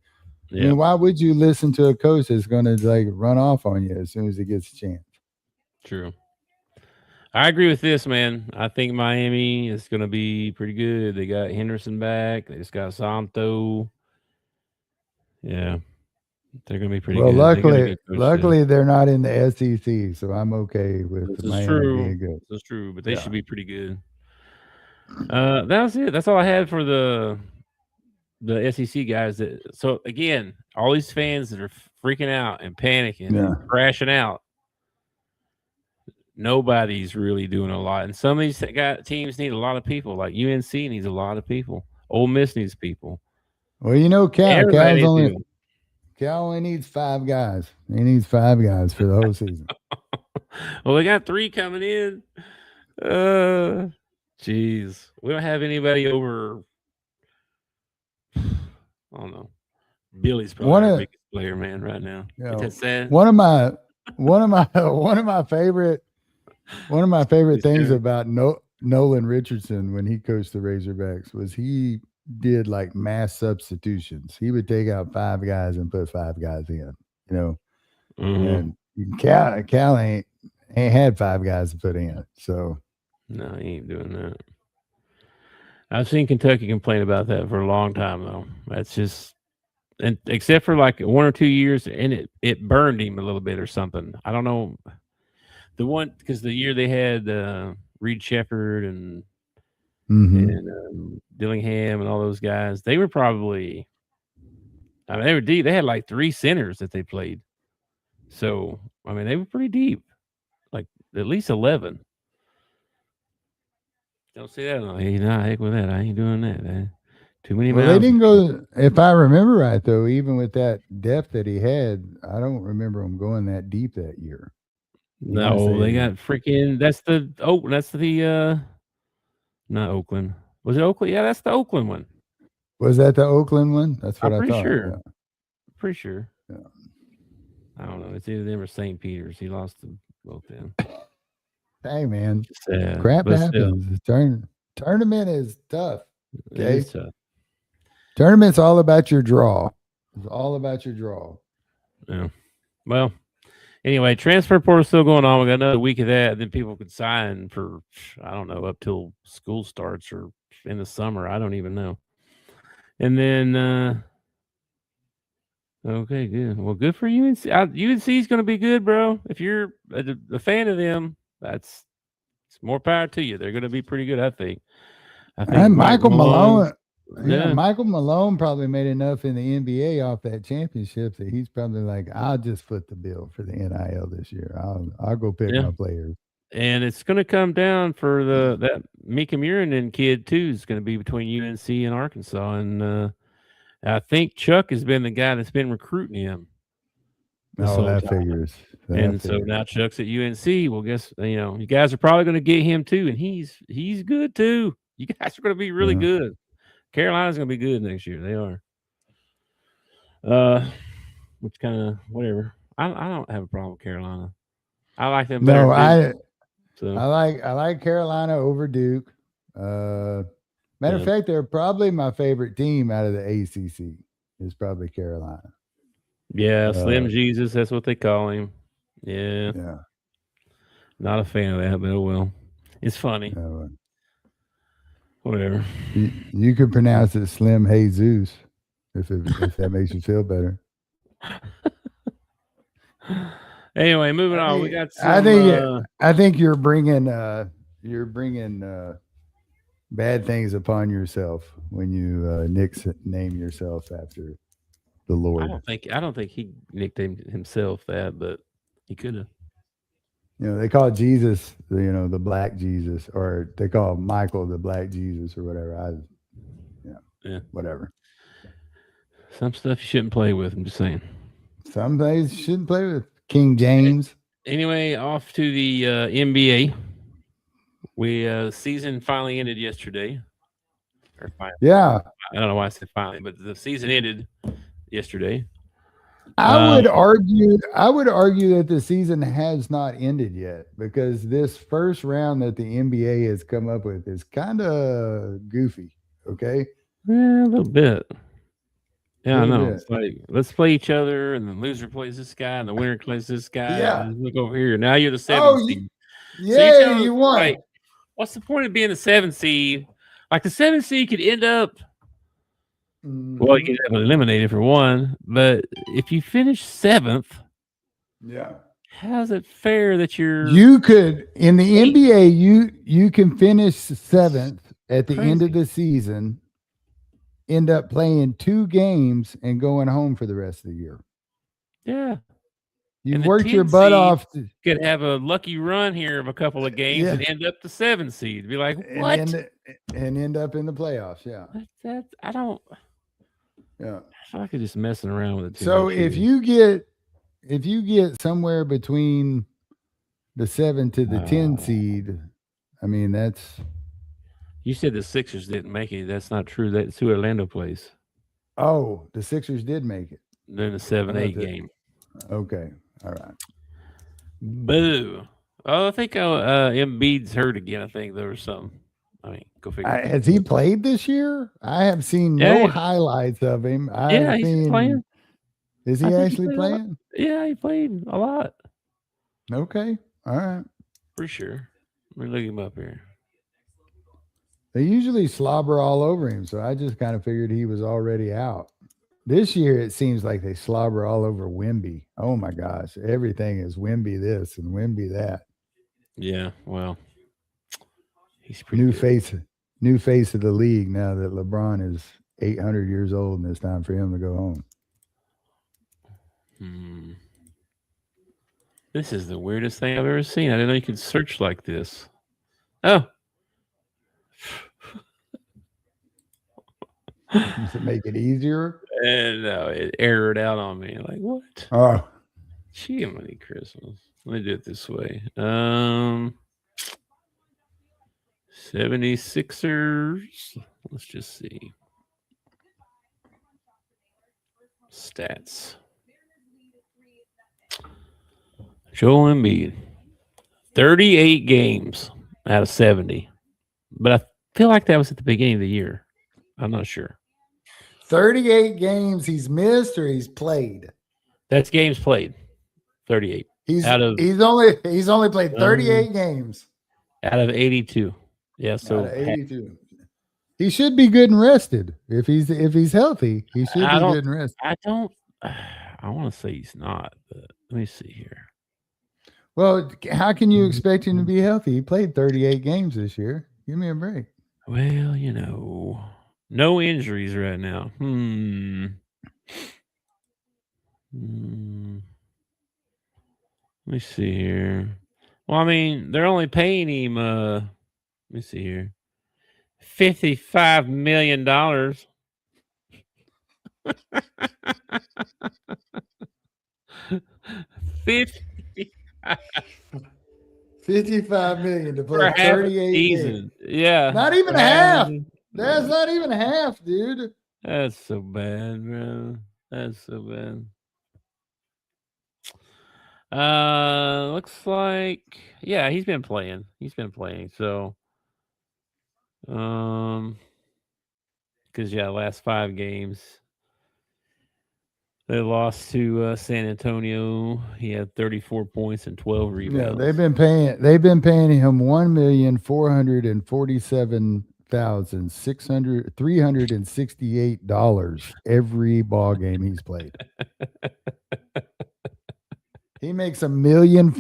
I mean, why would you listen to a coach that's going to like run off on you as soon as he gets a chance? True. I agree with this, man. I think Miami is going to be pretty good. They got Henderson back. They just got Santo. Yeah. They're going to be pretty good. Luckily, they're not in the SEC, so I'm okay with Miami being good. That's true, but they should be pretty good. That was it. That's all I had for the SEC guys. So again, all these fans that are freaking out and panicking and crashing out, nobody's really doing a lot. And some of these teams need a lot of people. Like UNC needs a lot of people. Ole Miss needs people. Well, Cal only needs 5 guys. He needs 5 guys for the whole season. Well, they got 3 coming in. Jeez, we don't have anybody over. I don't know. Billy's probably our biggest player, man, right now. That's sad. One of my favorite One of my favorite things about Nolan Richardson when he coached the Razorbacks was he did like mass substitutions. He would take out 5 guys and put 5 guys in, and Cal ain't had 5 guys to put in. So no, he ain't doing that. I've seen Kentucky complain about that for a long time, though. That's just, and except for like 1 or 2 years, and it burned him a little bit or something. I don't know. The one, because the year they had Reed Shepherd and Dillingham and all those guys, they were probably, I mean, they were deep. They had like 3 centers that they played. So, I mean, they were pretty deep, like at least 11. Don't say that. Nah, heck with that. I ain't doing that. Too many miles. They didn't go, if I remember right, though, even with that depth that he had, I don't remember him going that deep that year. No, they got freaking, not Oakland. Was it Oakland? Yeah, that's the Oakland one. Was that the Oakland one? That's what I thought. Sure. Yeah. Pretty sure. Yeah. I don't know. It's either them or St. Peter's. He lost to both them. Hey, man. Sad, crap happens. Tournament is tough. Okay. It is tough. Tournament's all about your draw. It's all about your draw. Yeah. Well, anyway, transfer portal's still going on. We got another week of that. Then people could sign for, I don't know, up till school starts or in the summer. I don't even know. And then, okay, good. Well, good for UNC. UNC is going to be good, bro. If you're a fan of them, it's more power to you. They're going to be pretty good, I think. And Michael Malone. Yeah, Michael Malone probably made enough in the NBA off that championship that he's probably like, I'll just foot the bill for the NIL this year. I'll go pick my players. And it's going to come down for that Mika Murinen kid too. Is going to be between UNC and Arkansas, and I think Chuck has been the guy that's been recruiting him. That figures. So now Chuck's at UNC. Well, guess you guys are probably going to get him too, and he's good too. You guys are going to be really good. Carolina's going to be good next year. They are. Which kind of whatever. I don't have a problem with Carolina. I like them better. I like Carolina over Duke. Matter of fact, they're probably my favorite team out of the ACC. Is probably Carolina. Yeah, Slim Jesus. That's what they call him. Yeah. Yeah. Not a fan of that, but oh well. It's funny. Whatever. You could pronounce it Slim Jesus if that makes you feel better. Anyway, moving on. We got some, I think you're bringing bad things upon yourself when you name yourself after the Lord. I don't think he nicknamed himself that, but he could have. They call Jesus, the Black Jesus, or they call Michael the Black Jesus, or whatever. Whatever. Some stuff you shouldn't play with. I'm just saying. Some things you shouldn't play with. King James. Anyway, off to the NBA. Season finally ended yesterday. Yeah. I don't know why I said finally, but the season ended yesterday. I would argue that the season has not ended yet, because this first round that the NBA has come up with is kind of goofy. Okay. Yeah, a little bit. Yeah, I know. It's like, let's play each other, and the loser plays this guy, and the winner plays this guy. Yeah. Look over here. Now you're the 7th seed. Yeah, you won. Like, what's the point of being the 7th seed? Like, the 7th seed could end up, well, you get eliminated for one, but if you finish 7th, how's it fair that you could in the NBA you can finish 7th at the end of the season, end up playing 2 games and going home for the rest of the year. Yeah. You worked your butt off. Could have a lucky run here of a couple of games and end up the 7th seed. Be like, what? And end up in the playoffs. Yeah. I don't. Yeah. I feel like I'm just messing around with it. So if you get somewhere between the 7 to the 10 seed, I mean, that's. You said the Sixers didn't make it. That's not true. That's who Orlando plays. Oh, the Sixers did make it. Then the 7-8 game. Okay. All right. Boo. Oh, I think Embiid's hurt again. I think there was some. I mean, go figure. Has he played this year? I have seen Yeah, no highlights of him. Yeah, I've he's seen. playing. Is I he think actually played a lot. playing? Yeah, he played a lot. Okay. All right. For sure. Let me look him up here. They usually slobber all over him, so I just kind of figured he was already out. This year, it seems like they slobber all over Wemby. Oh my gosh, everything is Wemby this and Wemby that. Yeah, well, he's pretty New good. face of the league now that LeBron is 800 years old and it's time for him to go home. This is the weirdest thing I've ever seen. I didn't know you could search like this. Oh. Does it make it easier? And no, it errored out on me. Like, what? Oh, Gee, many Christmas. Let me do it this way. 76ers. Let's just see. Stats. Joel Embiid. 38 games out of 70. But I feel like that was at the beginning of the year. I'm not sure. 38 games he's missed or he's played. That's games played. 38. He's only played 38 games out of 82. Yeah, so out of 82. He should be good and rested. If he's healthy, he should be good and rested. I want to say he's not, but let me see here. Well, how can you expect him to be healthy? He played 38 games this year. Give me a break. Well, no injuries right now. Let me see here. Well, I mean, they're only paying him, let me see here, $55 million. $55 million to play 38 games. Yeah. Not even half. That's not even half, dude. That's so bad, bro. That's so bad. Looks like he's been playing. So, because last 5 games they lost to San Antonio. He had 34 points and 12 rebounds. Yeah, they've been paying him $1,447,368 every ball game he's played. He makes $1.5 million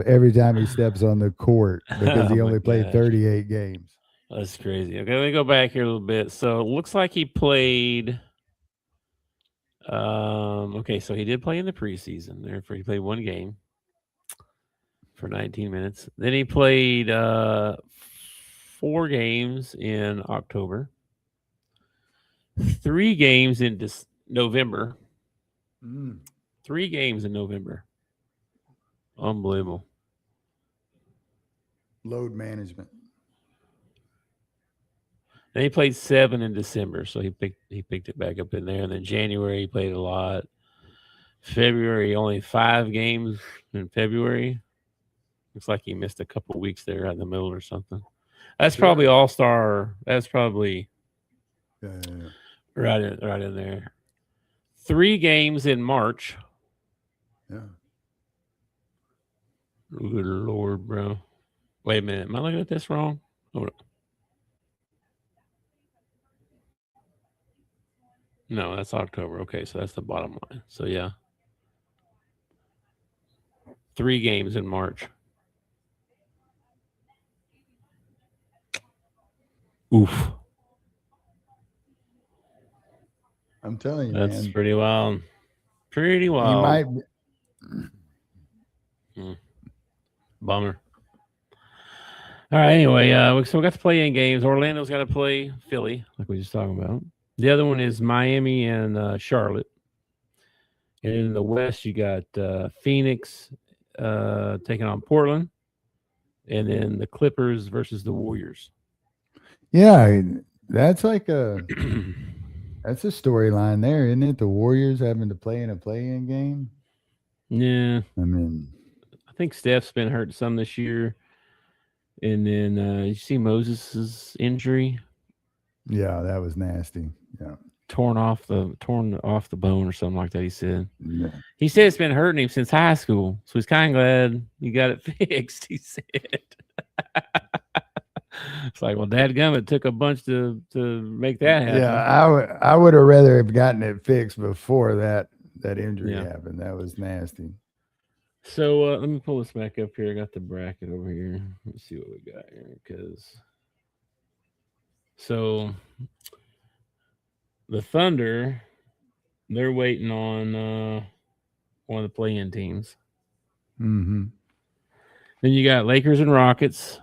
every time he steps on the court because he only played 38 games. That's crazy. Okay, let me go back here a little bit. So it looks like he played. Okay, so he did play in the preseason. Therefore, he played 1 game for 19 minutes. Then he played 4 games in October, 3 games in November. 3 games in November. Unbelievable. Load management. Then he played 7 in December, so he picked it back up in there. And then January he played a lot. February only 5 games in February. Looks like he missed a couple weeks there right in the middle or something. That's probably All-Star. That's probably right in there. 3 games in March. Yeah. Good Lord, bro. Wait a minute. Am I looking at this wrong? Hold on. No, that's October. Okay, so that's the bottom line. So, 3 games in March. Oof. I'm telling you, that's man. pretty wild. Pretty wild. He might. Bummer. All right. Anyway, so we got to play in games. Orlando's got to play Philly, like we were just talking about. The other one is Miami and Charlotte. And in the West, you got Phoenix taking on Portland, and then the Clippers versus the Warriors. Yeah, that's like that's a storyline there, isn't it? The Warriors having to play in a play-in game. Yeah, I mean, I think Steph's been hurt some this year. And then you see Moses' injury? Yeah, that was nasty. Yeah. Torn off the bone or something like that, he said. Yeah. He said it's been hurting him since high school. So he's kind of glad you got it fixed, he said. It's like, well, dadgummit, it took a bunch to make that happen. Yeah, I would have rather have gotten it fixed before that injury happened. That was nasty. So let me pull this back up here. I got the bracket over here. Let's see what we got here. So the Thunder, they're waiting on one of the play-in teams. Mm-hmm. Then you got Lakers and Rockets.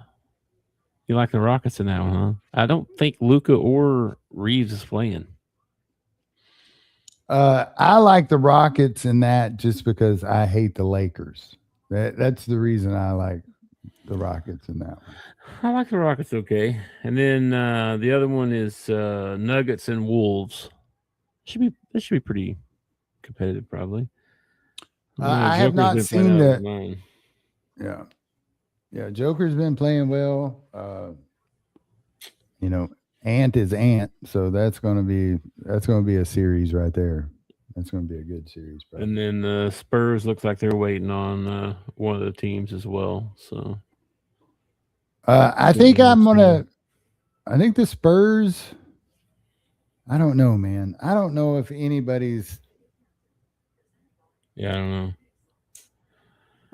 You like the Rockets in that one, huh? I don't think Luka or Reeves is playing. I like the Rockets in that just because I hate the Lakers. That's the reason I like the Rockets in that one. I like the Rockets, okay. And then the other one is Nuggets and Wolves. This should be pretty competitive, probably. I have not seen that. Yeah. Joker's been playing well. Ant is Ant, so that's going to be a series right there. That's going to be a good series. Probably. And then the Spurs looks like they're waiting on one of the teams as well. So I think the Spurs. I don't know, man. I don't know if anybody's. Yeah, I don't know.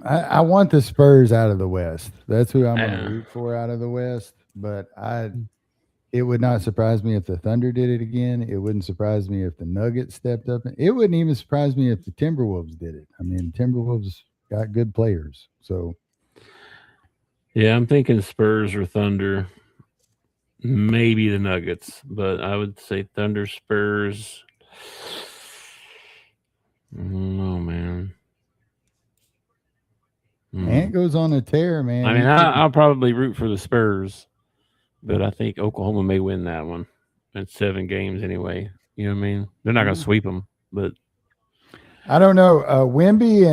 I want the Spurs out of the West. That's who I'm going to root for out of the West. But it would not surprise me if the Thunder did it again. It wouldn't surprise me if the Nuggets stepped up. It wouldn't even surprise me if the Timberwolves did it. I mean, Timberwolves got good players. So, yeah, I'm thinking Spurs or Thunder, maybe the Nuggets, but I would say Thunder, Spurs. I don't know, man. Ant goes on a tear, man. I mean, I'll probably root for the Spurs, but I think Oklahoma may win that one. It's 7 games anyway. You know what I mean? They're not going to sweep them, but I don't know. Wemby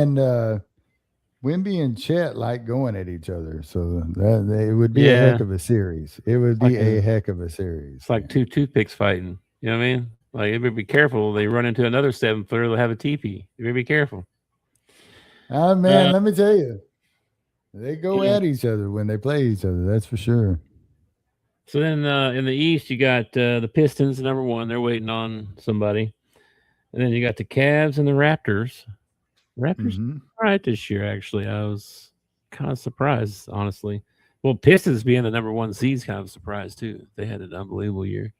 and Chet like going at each other, so it would be a heck of a series. It would be a heck of a series. It's like 2 toothpicks fighting. You know what I mean? Like, you better be careful. They run into another 7-footer, they'll have a teepee. You better be careful. Man, let me tell you, they go at each other when they play each other. That's for sure. So then in the East, you got the Pistons, number 1. They're waiting on somebody. And then you got the Cavs and the Raptors. Raptors all right this year, actually. I was kind of surprised, honestly. Well, Pistons being the number 1 seed is kind of a surprise, too. They had an unbelievable year.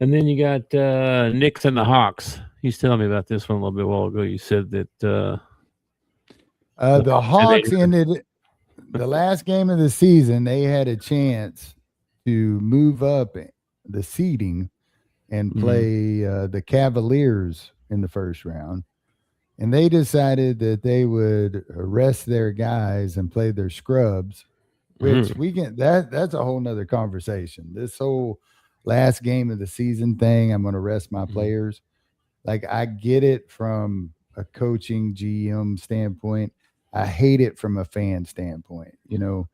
And then you got Knicks and the Hawks. You was telling me about this one a little bit while ago. You said that the Hawks ended the last game of the season. They had a chance to move up the seeding and play the Cavaliers in the first round. And they decided that they would rest their guys and play their scrubs, which that's a whole nother conversation. This whole last game of the season thing, I'm going to rest my players. Like, I get it from a coaching GM standpoint. I hate it from a fan standpoint. You know,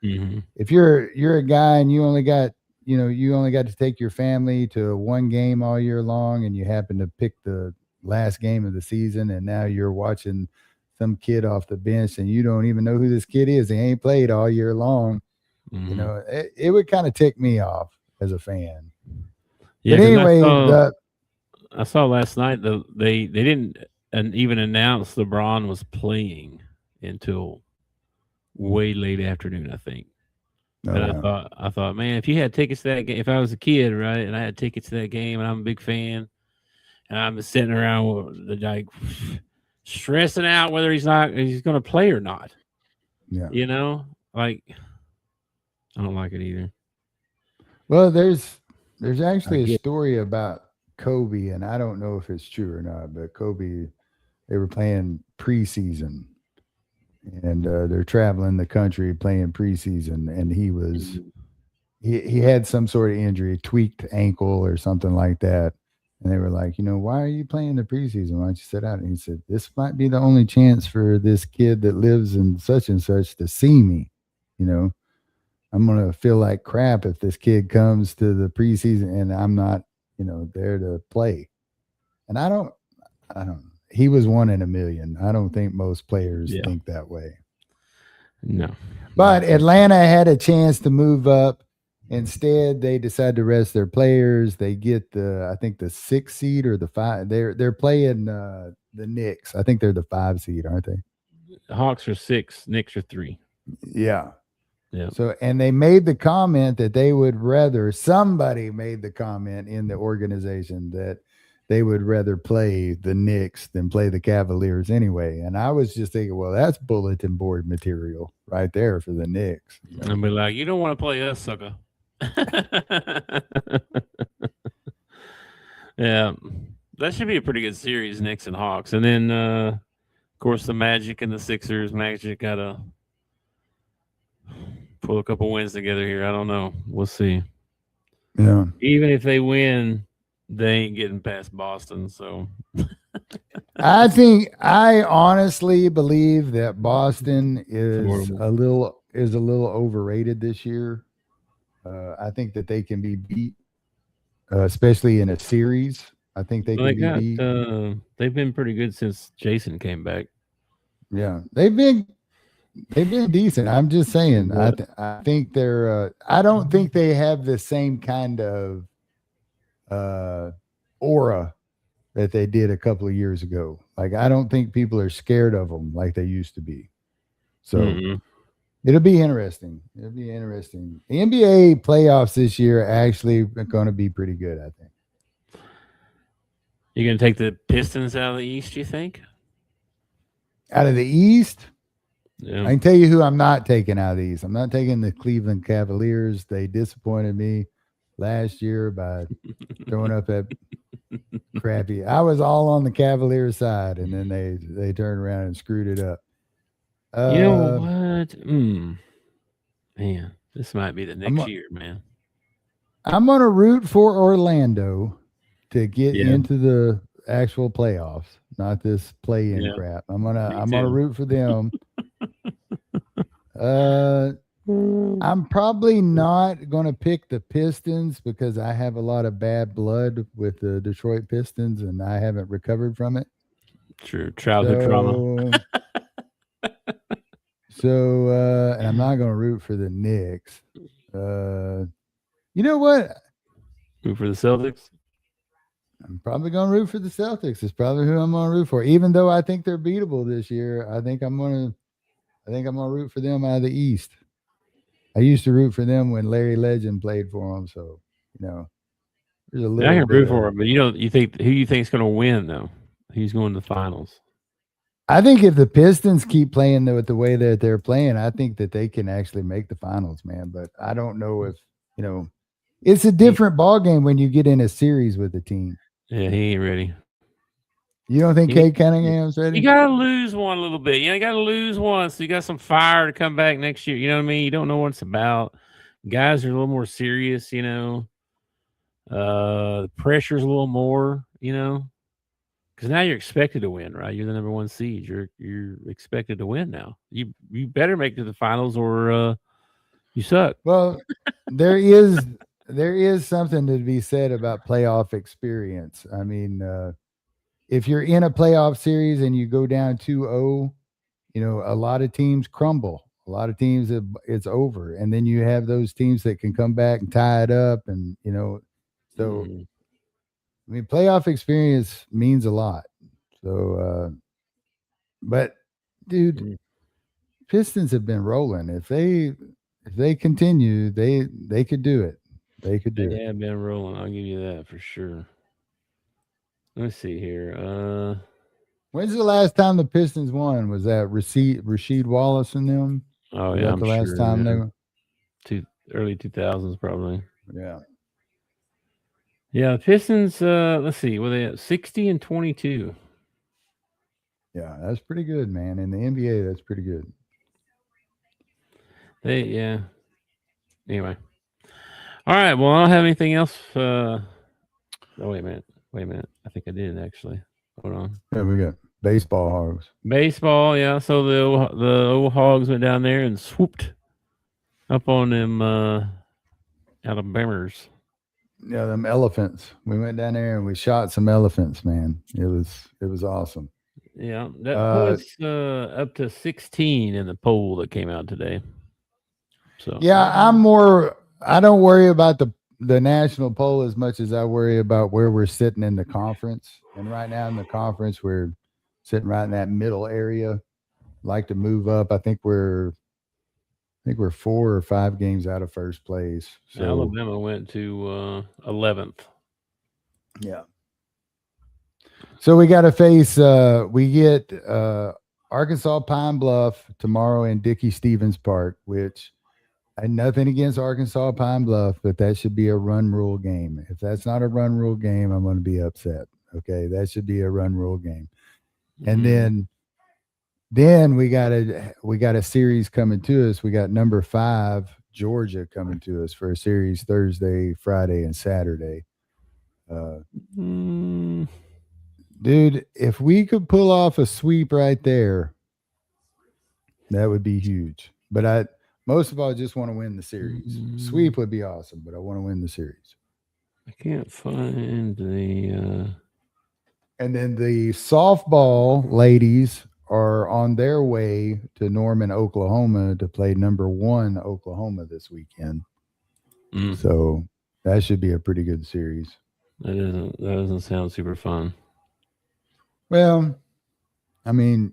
if you're a guy and you only got to take your family to one game all year long, and you happen to pick the last game of the season, and now you're watching some kid off the bench and you don't even know who this kid is. He ain't played all year long. You know, it would kind of tick me off as a fan. Yeah, but anyway, I saw last night they didn't even announce LeBron was playing until way late afternoon, I think. And I thought, man, if you had tickets to that game, if I was a kid, right, and I had tickets to that game, and I'm a big fan, and I'm sitting around like stressing out whether he's going to play or not. Yeah, you know, like, I don't like it either. Well, there's actually a story about Kobe, and I don't know if it's true or not, but Kobe, they were playing preseason, and they're traveling the country playing preseason, and he had some sort of injury, tweaked ankle or something like that, And they were like, why are you playing the preseason? Why don't you sit out? And he said, this might be the only chance for this kid that lives in such and such to see me. I'm going to feel like crap if this kid comes to the preseason and I'm not, there to play. And I don't, he was one in a million. I don't think most players think that way. No. But Atlanta had a chance to move up. Instead, they decided to rest their players. They get I think the 6th seed or the 5. They're playing the Knicks. I think they're the 5 seed, aren't they? The Hawks are 6, Knicks are 3. Yeah. Yeah. So, and they made the comment that they would rather, somebody made the comment in the organization that they would rather play the Knicks than play the Cavaliers anyway. And I was just thinking, well, that's bulletin board material right there for the Knicks. And be like, you don't want to play us, sucker. Yeah, that should be a pretty good series, Knicks and Hawks. And then, of course, the Magic and the Sixers. Magic got to pull a couple wins together here. I don't know. We'll see. Yeah. Even if they win, they ain't getting past Boston. So I honestly believe that Boston is horrible. a little overrated this year. I think that they can be beat, especially in a series. I think they can be beat. They've been pretty good since Jason came back. Yeah, they've been decent. I'm just saying. I think they're. I don't think they have the same kind of aura that they did a couple of years ago. Like, I don't think people are scared of them like they used to be. So it'll be interesting. The NBA playoffs this year actually are going to be pretty good, I think. You're going to take the Pistons out of the East, you think? Out of the East? Yeah. I can tell you who I'm not taking out of the East. I'm not taking the Cleveland Cavaliers. They disappointed me last year by throwing up that crappy. I was all on the Cavaliers side, and then they turned around and screwed it up. You know what? Man, this might be the next year, man. I'm gonna root for Orlando to get into the actual playoffs, not this play-in crap. I'm gonna root for them. I'm probably not going to pick the Pistons because I have a lot of bad blood with the Detroit Pistons and I haven't recovered from it. True. Childhood trauma. And I'm not going to root for the Knicks. You know what? Root for the Celtics? I'm probably going to root for the Celtics. It's probably who I'm going to root for. Even though I think they're beatable this year, I think I'm going to root for them out of the East. I used to root for them when Larry Legend played for them, so there's a little. I can root for them, but you think who you think is going to win though? Who's going to the finals? I think if the Pistons keep playing with the way that they're playing, I think that they can actually make the finals, man. But I don't know if it's a different ball game when you get in a series with a team. Yeah, he ain't ready. You don't think Kate Cunningham's ready? You got to lose one a little bit. You got to lose one so you got some fire to come back next year. You know what I mean? You don't know what it's about. Guys are a little more serious, The pressure's a little more, because now you're expected to win, right? You're the number 1 seed. You're expected to win now. You better make it to the finals or you suck. Well, there is something to be said about playoff experience. I mean, if you're in a playoff series and you go down 2-0, a lot of teams crumble. A lot of teams, it's over. And then you have those teams that can come back and tie it up. And, so, I mean, playoff experience means a lot. So, but, dude, Pistons have been rolling. If they continue, they could do it. They could do it. They have been rolling. I'll give you that for sure. Let's see here. When's the last time the Pistons won? Was that Rasheed Wallace and them? Oh, yeah. The last time they were? Early 2000s, probably. Yeah. Yeah, Pistons, let's see. Were they at 60-22? Yeah, that's pretty good, man. In the NBA, that's pretty good. Anyway. All right. Well, I don't have anything else. Oh, wait a minute. Wait a minute. I think I did actually. Hold on. Yeah, we got baseball hogs. Baseball, yeah. So the old Hogs went down there and swooped up on them Alabamers. Yeah, them elephants. We went down there and we shot some elephants, man. It was awesome. Yeah, that put us up to 16 in the poll that came out today. So yeah, I don't worry about the national poll as much as I worry about where we're sitting in the conference. And right now in the conference, we're sitting right in that middle area. Like to move up. I think we're 4 or 5 games out of first place. So Alabama went to 11th. yeah. So we got to face. We get Arkansas Pine Bluff tomorrow in Dickey-Stevens Park, which I had nothing against Arkansas Pine Bluff, but that should be a run rule game. If that's not a run rule game, I'm going to be upset. Okay, that should be a run rule game. And then we got a series coming to us. We got number 5 Georgia coming to us for a series Thursday, Friday, and Saturday. Dude, if we could pull off a sweep right there, that would be huge. But I most of all just want to win the series. Sweep would be awesome, but I want to win the series. I can't find the And then the softball ladies are on their way to Norman, Oklahoma to play number 1 Oklahoma this weekend. So that should be a pretty good series. That doesn't sound super fun. Well, I mean,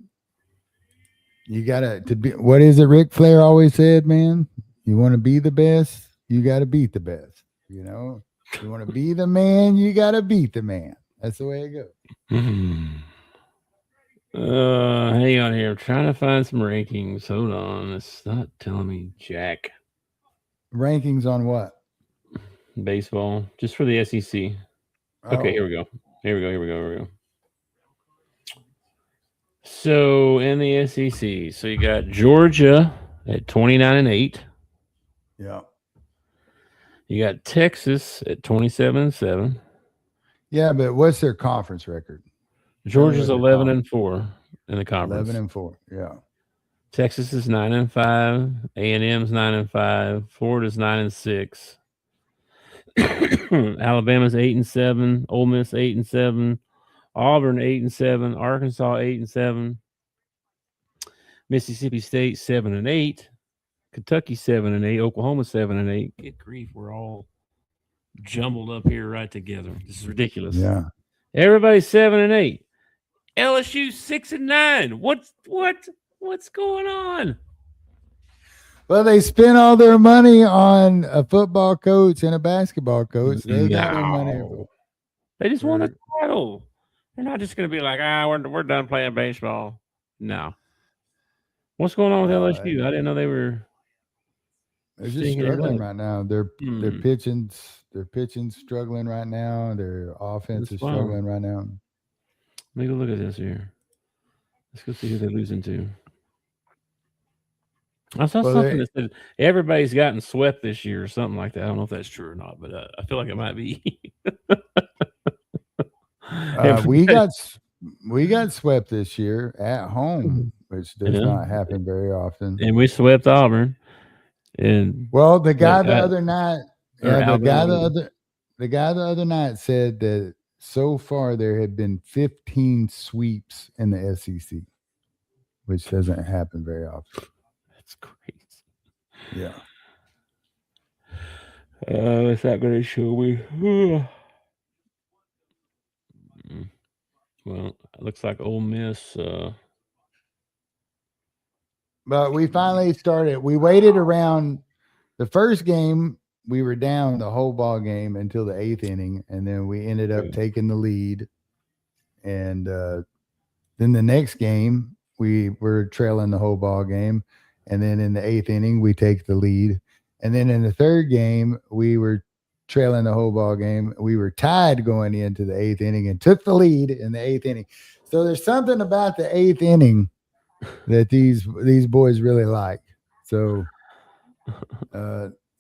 you gotta be. What is it? Ric Flair always said, man. You want to be the best, you got to beat the best. You know, you want to be the man, you got to beat the man. That's the way it goes. Hang on here. I'm trying to find some rankings. Hold on. It's not telling me jack. Rankings on what? Baseball, just for the SEC. Oh. Okay, here we go. Here we go. So in the SEC, so you got Georgia at 29-8. Yeah. You got Texas at 27-7. Yeah, but what's their conference record? Georgia's 11-4 in the conference. 11-4. Yeah. Texas is 9-5. A&M's 9-5. Florida's 9-6. Alabama's 8-7. Ole Miss 8-7. Auburn 8-7. Arkansas 8-7. Mississippi State 7-8. Kentucky 7-8. Oklahoma 7-8. Good grief, we're all jumbled up here right together. This is ridiculous. Yeah. Everybody's 7-8. LSU 6-9. What's going on? Well, they spent all their money on a football coach and a basketball coach. They got their money. They just won a title. They're not just going to be like, we're done playing baseball. No. What's going on with LSU? I didn't know they were. They're just struggling right now. They're pitching struggling right now. Their offense is struggling right now. Let me go look at this here. Let's go see who they're losing to. I saw something that said everybody's gotten swept this year or something like that. I don't know if that's true or not, but I feel like it might be. We got swept this year at home, which does not happen very often. And we swept Auburn. And the guy the other night, the guy the other night said that so far there had been 15 sweeps in the SEC, which doesn't happen very often. That's crazy. Yeah. It's not going to show me. Well, it looks like Ole Miss. But we finally started. We waited around the first game. We were down the whole ball game until the 8th inning, and then we ended up taking the lead. And then the next game, we were trailing the whole ball game. And then in the 8th inning, we take the lead. And then in the third game, we were trailing the whole ball game. We were tied going into the 8th inning and took the lead in the 8th inning. So there's something about the 8th inning that these boys really like. So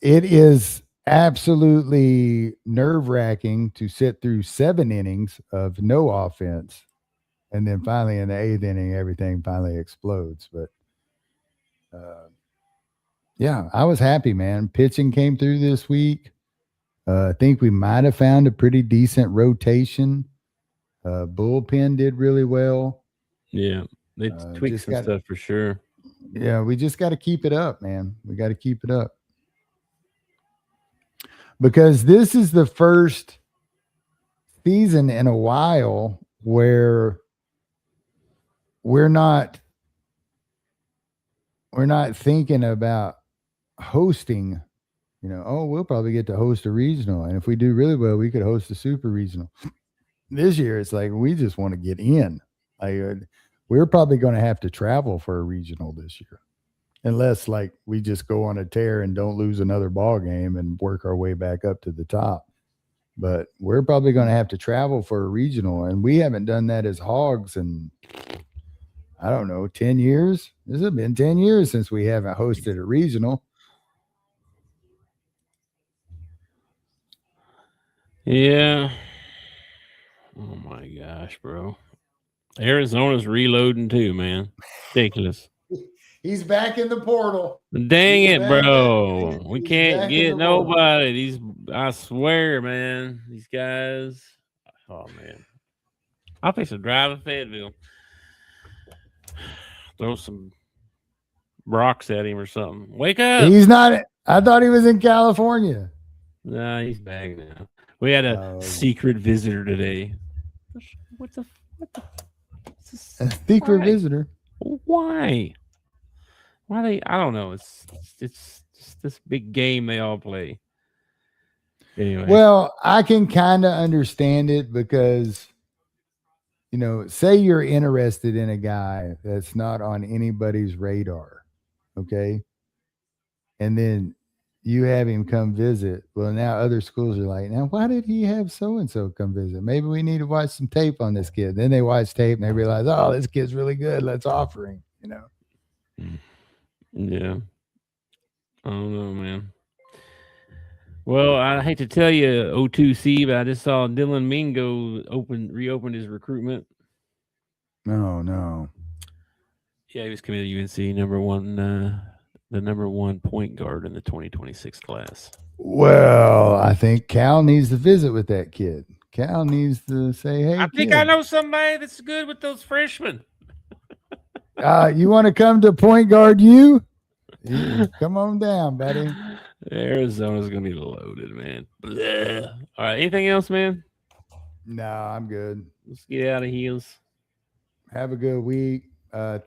it is absolutely nerve-wracking to sit through 7 innings of no offense. And then finally in the 8th inning, everything finally explodes. But yeah, I was happy, man. Pitching came through this week. I think we might have found a pretty decent rotation. Bullpen did really well. Yeah, they tweaked some stuff for sure. Yeah, we just got to keep it up, man. We got to keep it up. Because this is the first season in a while where we're not thinking about hosting, we'll probably get to host a regional. And if we do really well, we could host a super regional. This year, it's like we just want to get in. We're probably going to have to travel for a regional this year. Unless we just go on a tear and don't lose another ball game and work our way back up to the top. But we're probably going to have to travel for a regional. And we haven't done that as Hogs in, I don't know, 10 years. This has been 10 years since we haven't hosted a regional. Yeah. Oh, my gosh, bro. Arizona's reloading too, man. Ridiculous. He's back in the portal. Dang it, bro. We can't get nobody. I swear, man. These guys. Oh, man. I'll fix a drive to Fayetteville. Throw some rocks at him or something. Wake up. He's not. I thought he was in California. Nah, he's back now. We had a secret visitor today. What the? A secret visitor? Why? I don't know. It's just this big game they all play. Anyway. Well, I can kind of understand it because, say you're interested in a guy that's not on anybody's radar, okay? And then you have him come visit. Well, now other schools are like, now why did he have so-and-so come visit? Maybe we need to watch some tape on this kid. Then they watch tape and they realize, oh, this kid's really good. Let's offer him, Yeah. I don't know, man. Well, I hate to tell you, O2C, but I just saw Dylan Mingo reopened his recruitment. Oh, no. Yeah, he was committed to UNC, the number one point guard in the 2026 class. Well, I think Cal needs to visit with that kid. Cal needs to say, hey, I think I know somebody that's good with those freshmen. You want to come to point guard you? Come on down, buddy. Arizona's going to be loaded, man. Blah. All right, anything else, man? No, I'm good. Let's get out of heels. Have a good week.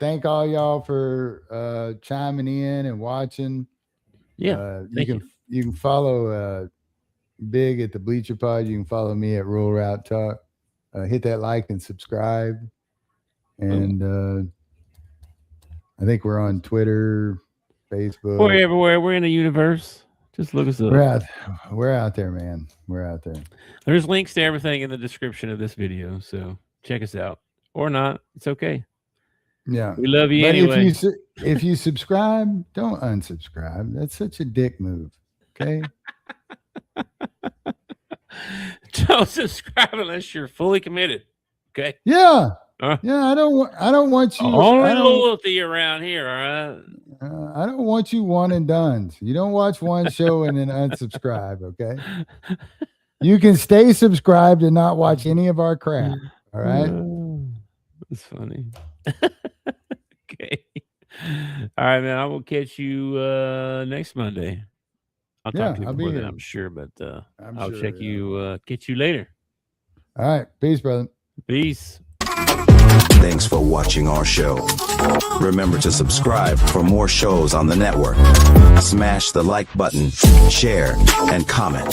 Thank all y'all for chiming in and watching. Yeah, you can follow Big at the Bleacher Pod. You can follow me at Rural Route Talk. Hit that like and subscribe. And I think we're on Twitter, Facebook. We're everywhere. We're in the universe. Just look us up. We're out there, man. We're out there. There's links to everything in the description of this video, so check us out. Or not. It's okay. Yeah. We love you anyway. If you subscribe, don't unsubscribe. That's such a dick move. Okay? Don't subscribe unless you're fully committed. Okay? Yeah. Yeah, I don't want you. Only loyalty around here, all right? I don't want you one and done. You don't watch one show and then unsubscribe, okay? You can stay subscribed and not watch any of our crap, all right? That's funny. Okay. All right, man. I will catch you next Monday. I'll talk to you before then, I'm sure, but I'll check you, catch you later. All right. Peace, brother. Peace. Thanks for watching our show. Remember to subscribe for more shows on the network. Smash the like button, share, and comment.